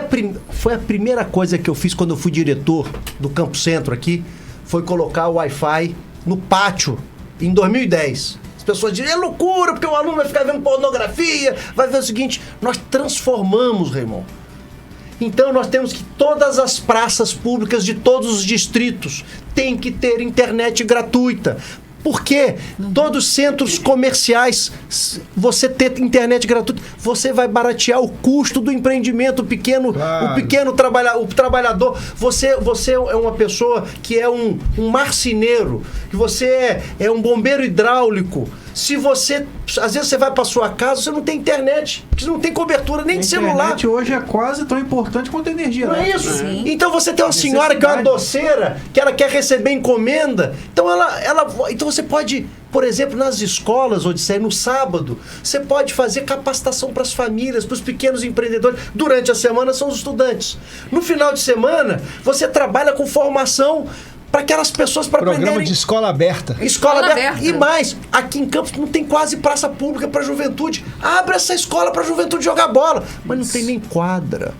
a primeira coisa que eu fiz quando eu fui diretor do Campo Centro aqui, foi colocar o Wi-Fi no pátio, em 2010. As pessoas dizem, é loucura, porque o aluno vai ficar vendo pornografia, vai ver o seguinte, nós transformamos, Raymond. Então nós temos que todas as praças públicas de todos os distritos têm que ter internet gratuita. Por quê? Todos os centros comerciais, você ter internet gratuita, você vai baratear o custo do empreendimento, Claro. o pequeno trabalhador. Você é uma pessoa que é um marceneiro, que você é um bombeiro hidráulico. Se você, às vezes você vai para sua casa, você não tem internet, você não tem cobertura nem de celular. A internet hoje é quase tão importante quanto a energia. Não é elétrica. isso? Sim. Então você tem uma senhora que é uma doceira, que ela quer receber encomenda. Então então você pode, por exemplo, nas escolas, Odisseia, no sábado, você pode fazer capacitação para as famílias, para os pequenos empreendedores. Durante a semana são os estudantes. No final de semana, você trabalha com formação para aquelas pessoas para aprenderem. Programa de escola aberta. Escola aberta. E mais, aqui em Campos não tem quase praça pública para a juventude. Abre essa escola para a juventude jogar bola. Mas não tem nem quadra.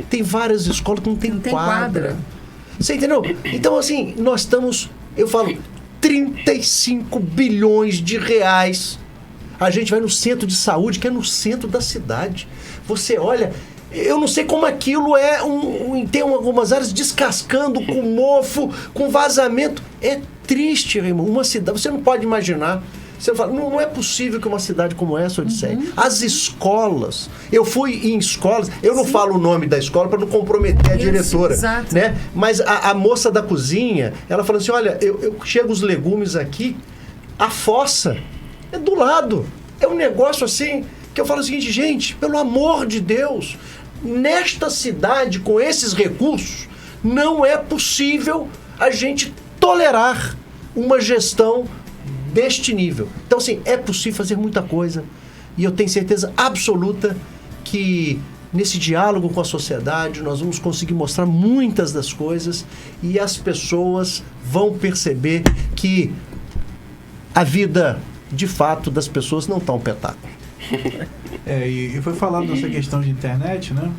Tem várias escolas que não tem quadra. Você entendeu? Então, assim, nós estamos, eu falo, 35 bilhões de reais. A gente vai no centro de saúde, que é no centro da cidade. Você olha... Eu não sei como aquilo tem algumas áreas descascando, com mofo, com vazamento. É triste, Raymond. Uma cidade, você não pode imaginar. Você fala, não é possível que uma cidade como essa, Odisseia. As escolas, eu fui em escolas, eu não falo o nome da escola para não comprometer a diretora. Exato. Né? Mas a moça da cozinha, ela falou assim, olha, eu chego os legumes aqui, a fossa é do lado. É um negócio assim, que eu falo o seguinte, gente, pelo amor de Deus... Nesta cidade, com esses recursos, não é possível a gente tolerar uma gestão deste nível. Então, assim, é possível fazer muita coisa. E eu tenho certeza absoluta que nesse diálogo com a sociedade nós vamos conseguir mostrar muitas das coisas e as pessoas vão perceber que a vida, de fato, das pessoas não está um petáculo. E foi falado dessa questão de internet, né?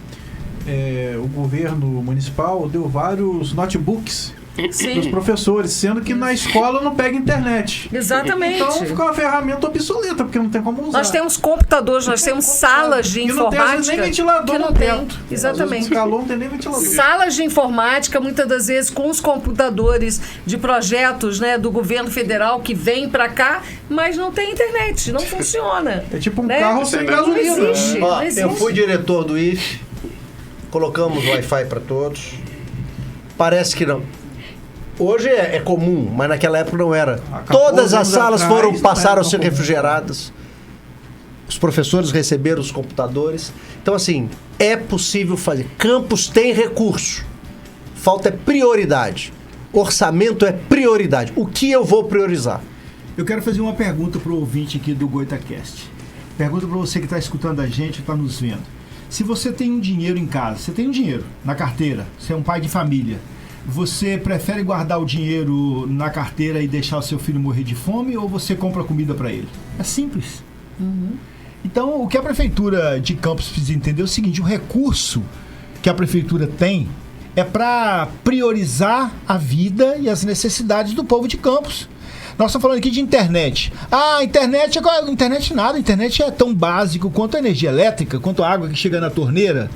O governo municipal deu vários notebooks dos professores, sendo que na escola não pega internet. Exatamente. Então fica uma ferramenta obsoleta, porque não tem como usar. Nós temos computadores, nós temos salas de informática. E não tem nem ventilador que não no tem. teto. Exatamente. Às vezes, calor, não tem nem ventilador. Salas de informática, muitas das vezes com os computadores de projetos, né, do governo federal que vem para cá, mas não tem internet, não funciona. É tipo um né? carro sem gasolina. Não existe. Ó, Não existe. eu fui diretor do IFE, colocamos Wi-Fi para todos. Parece que não. Hoje é comum, mas naquela época não era. Todas as salas passaram a ser refrigeradas. os professores receberam os computadores. Então, assim, é possível fazer. Campus tem recurso. Falta é prioridade. Orçamento é prioridade. O que eu vou priorizar? Eu quero fazer uma pergunta para o ouvinte aqui do GoitaCast. Pergunta para você que está escutando a gente, está nos vendo. Se você tem um dinheiro em casa, você tem um dinheiro na carteira, você é um pai de família, você prefere guardar o dinheiro na carteira e deixar o seu filho morrer de fome ou você compra comida para ele? É simples. Então, o que a Prefeitura de Campos precisa entender é o seguinte, o recurso que a Prefeitura tem é para priorizar a vida e as necessidades do povo de Campos. Nós estamos falando aqui de internet. Internet nada. Internet é tão básico quanto a energia elétrica, quanto a água que chega na torneira.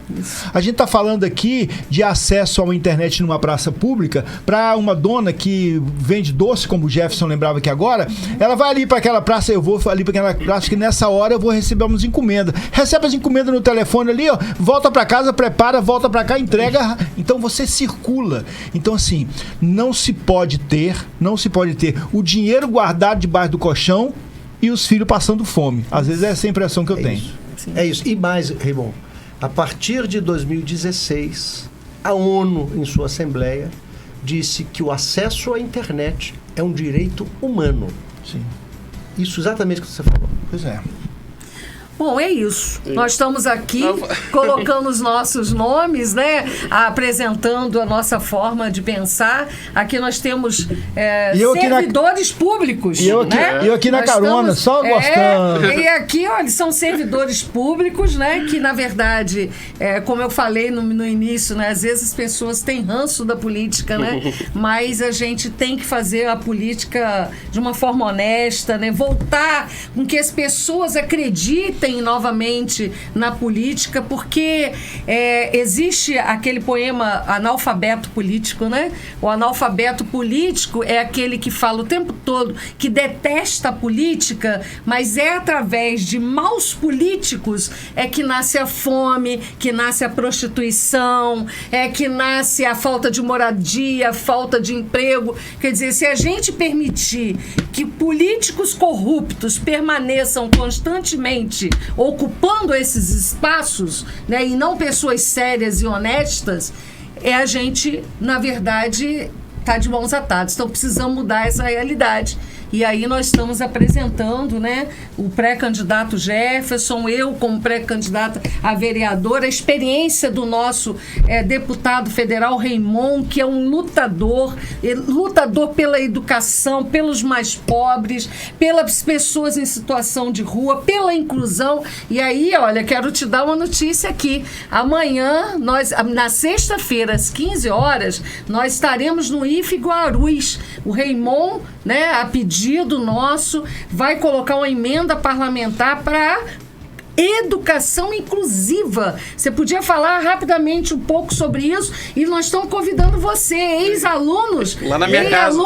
A gente está falando aqui de acesso à internet numa praça pública para uma dona que vende doce, como o Jefferson lembrava aqui agora. Ela vai ali para aquela praça, eu vou ali para aquela praça, que nessa hora eu vou receber umas encomendas. Recebe as encomendas no telefone ali, ó, volta para casa, prepara, volta para cá, entrega. Então você circula. Então assim, não se pode ter o dinheiro guardado debaixo do colchão e os filhos passando fome. Às vezes é essa a impressão que eu tenho. É isso. E mais, Raimon, a partir de 2016, a ONU, em sua Assembleia, disse que o acesso à internet é um direito humano. Sim. Isso exatamente o que você falou. Pois é. Bom, é isso. Nós estamos aqui colocando os nossos nomes, né? Apresentando a nossa forma de pensar. Aqui nós temos servidores públicos. E eu aqui na carona, só gostando. E aqui, olha, são servidores públicos, né? Que, na verdade, como eu falei no início, né? Às vezes as pessoas têm ranço da política, né? Mas a gente tem que fazer a política de uma forma honesta, né? Voltar com que as pessoas acreditem novamente na política, porque existe aquele poema analfabeto político, né? O analfabeto político é aquele que fala o tempo todo que detesta a política, mas é através de maus políticos que nasce a fome, que nasce a prostituição, que nasce a falta de moradia, a falta de emprego. Quer dizer, se a gente permitir que políticos corruptos permaneçam constantemente ocupando esses espaços, né, e não pessoas sérias e honestas, a gente, na verdade, está de mãos atadas. Então, precisamos mudar essa realidade. E aí nós estamos apresentando, né, o pré-candidato Jefferson, eu como pré-candidata a vereadora, a experiência do nosso deputado federal Raimon, que é um lutador pela educação, pelos mais pobres, pelas pessoas em situação de rua, pela inclusão. E aí, olha, quero te dar uma notícia aqui. Amanhã, na sexta-feira, às 15 horas, nós estaremos no IFE Guarulhos. O Raimon, né, a pedido nosso, vai colocar uma emenda parlamentar para educação inclusiva. Você podia falar rapidamente um pouco sobre isso? E nós estamos convidando você, ex-alunos. Lá na minha casa.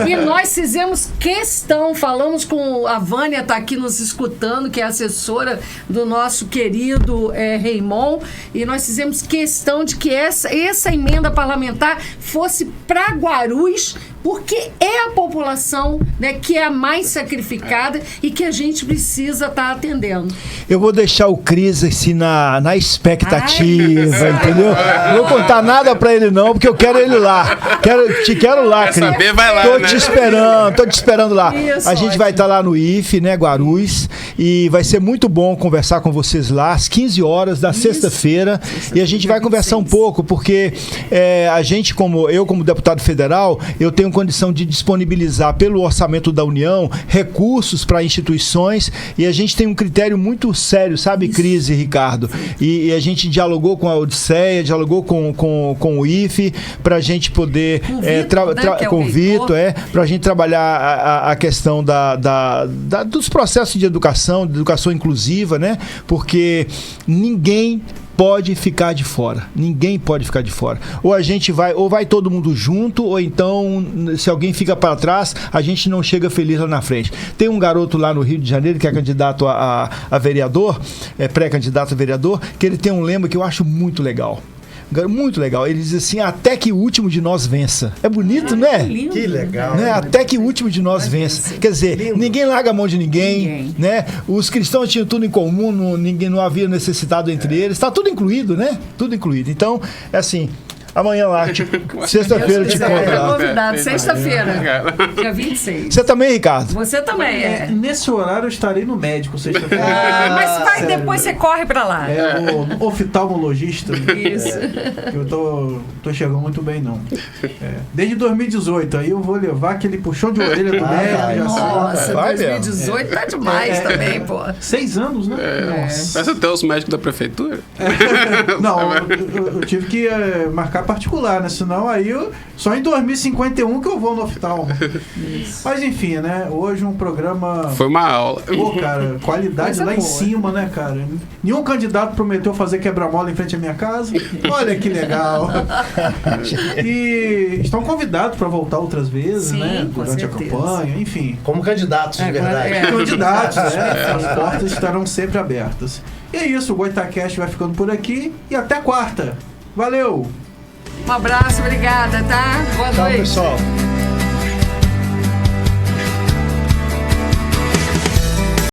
E nós fizemos questão, falamos com a Vânia, está aqui nos escutando, que é assessora do nosso querido Raimon, e nós fizemos questão de que essa emenda parlamentar fosse para Guarulhos, porque é a população, né, que é a mais sacrificada e que a gente precisa estar atendendo. Eu vou deixar o Cris assim na expectativa, entendeu? Não vou contar nada pra ele não, porque eu quero ele lá. Te quero lá, Cris. Saber, vai lá, tô né? Tô te esperando lá. Isso, a gente ótimo. vai estar lá no IFE, né, Guarulhos, e vai ser muito bom conversar com vocês lá às 15 horas da sexta-feira, e a gente vai conversar um pouco, porque a gente, como deputado federal, eu tenho condição de disponibilizar pelo orçamento da União recursos para instituições, e a gente tem um critério muito sério, sabe, Cris e Ricardo? E a gente dialogou com a Odisseia, dialogou com o IFE, para a gente poder com o Vitor, para a gente trabalhar a questão dos processos de educação inclusiva, né? Porque ninguém pode ficar de fora. Ninguém pode ficar de fora. Ou vai todo mundo junto, ou então, se alguém fica para trás, a gente não chega feliz lá na frente. Tem um garoto lá no Rio de Janeiro que é candidato a vereador, pré-candidato a vereador, que ele tem um lema que eu acho muito legal. Muito legal. Ele diz assim, até que o último de nós vença. É bonito, né? Lindo. Que legal. Né? Até que o último de nós vença. Quer dizer, Lindo. ninguém larga a mão de ninguém, né? Os cristãos tinham tudo em comum, não havia necessidade entre eles. Está tudo incluído, né? Tudo incluído. Então, é assim, amanhã lá, sexta-feira eu te conto lá. Convidado, sexta-feira, dia 26. Você também, Ricardo? Você também é. Nesse horário eu estarei no médico sexta-feira. Mas vai, Sério. depois você corre pra lá. É o oftalmologista. Isso. Eu tô chegando muito bem, não. Desde 2018, aí eu vou levar aquele puxão de orelha do médico. Já sei. Nossa, Vai 2018 tá demais também, pô. 6 anos, né? Nossa. Parece até os médicos da prefeitura. Não, eu tive que marcar particular, né? Senão aí só em 2051 que eu vou no oftalmo. Mas enfim, né? Hoje um programa... Foi uma aula. Pô, cara, qualidade Coisa lá em boa. cima, né, cara? Nenhum candidato prometeu fazer quebra-mola em frente à minha casa. Olha que legal. E estão convidados para voltar outras vezes, Sim, né? com Durante a certeza. campanha, enfim. Como candidatos, de verdade. Candidatos, né? As portas estarão sempre abertas. E é isso, o Goitacast vai ficando por aqui e até quarta. Valeu! Um abraço, obrigada, tá? Boa Tchau, noite. pessoal.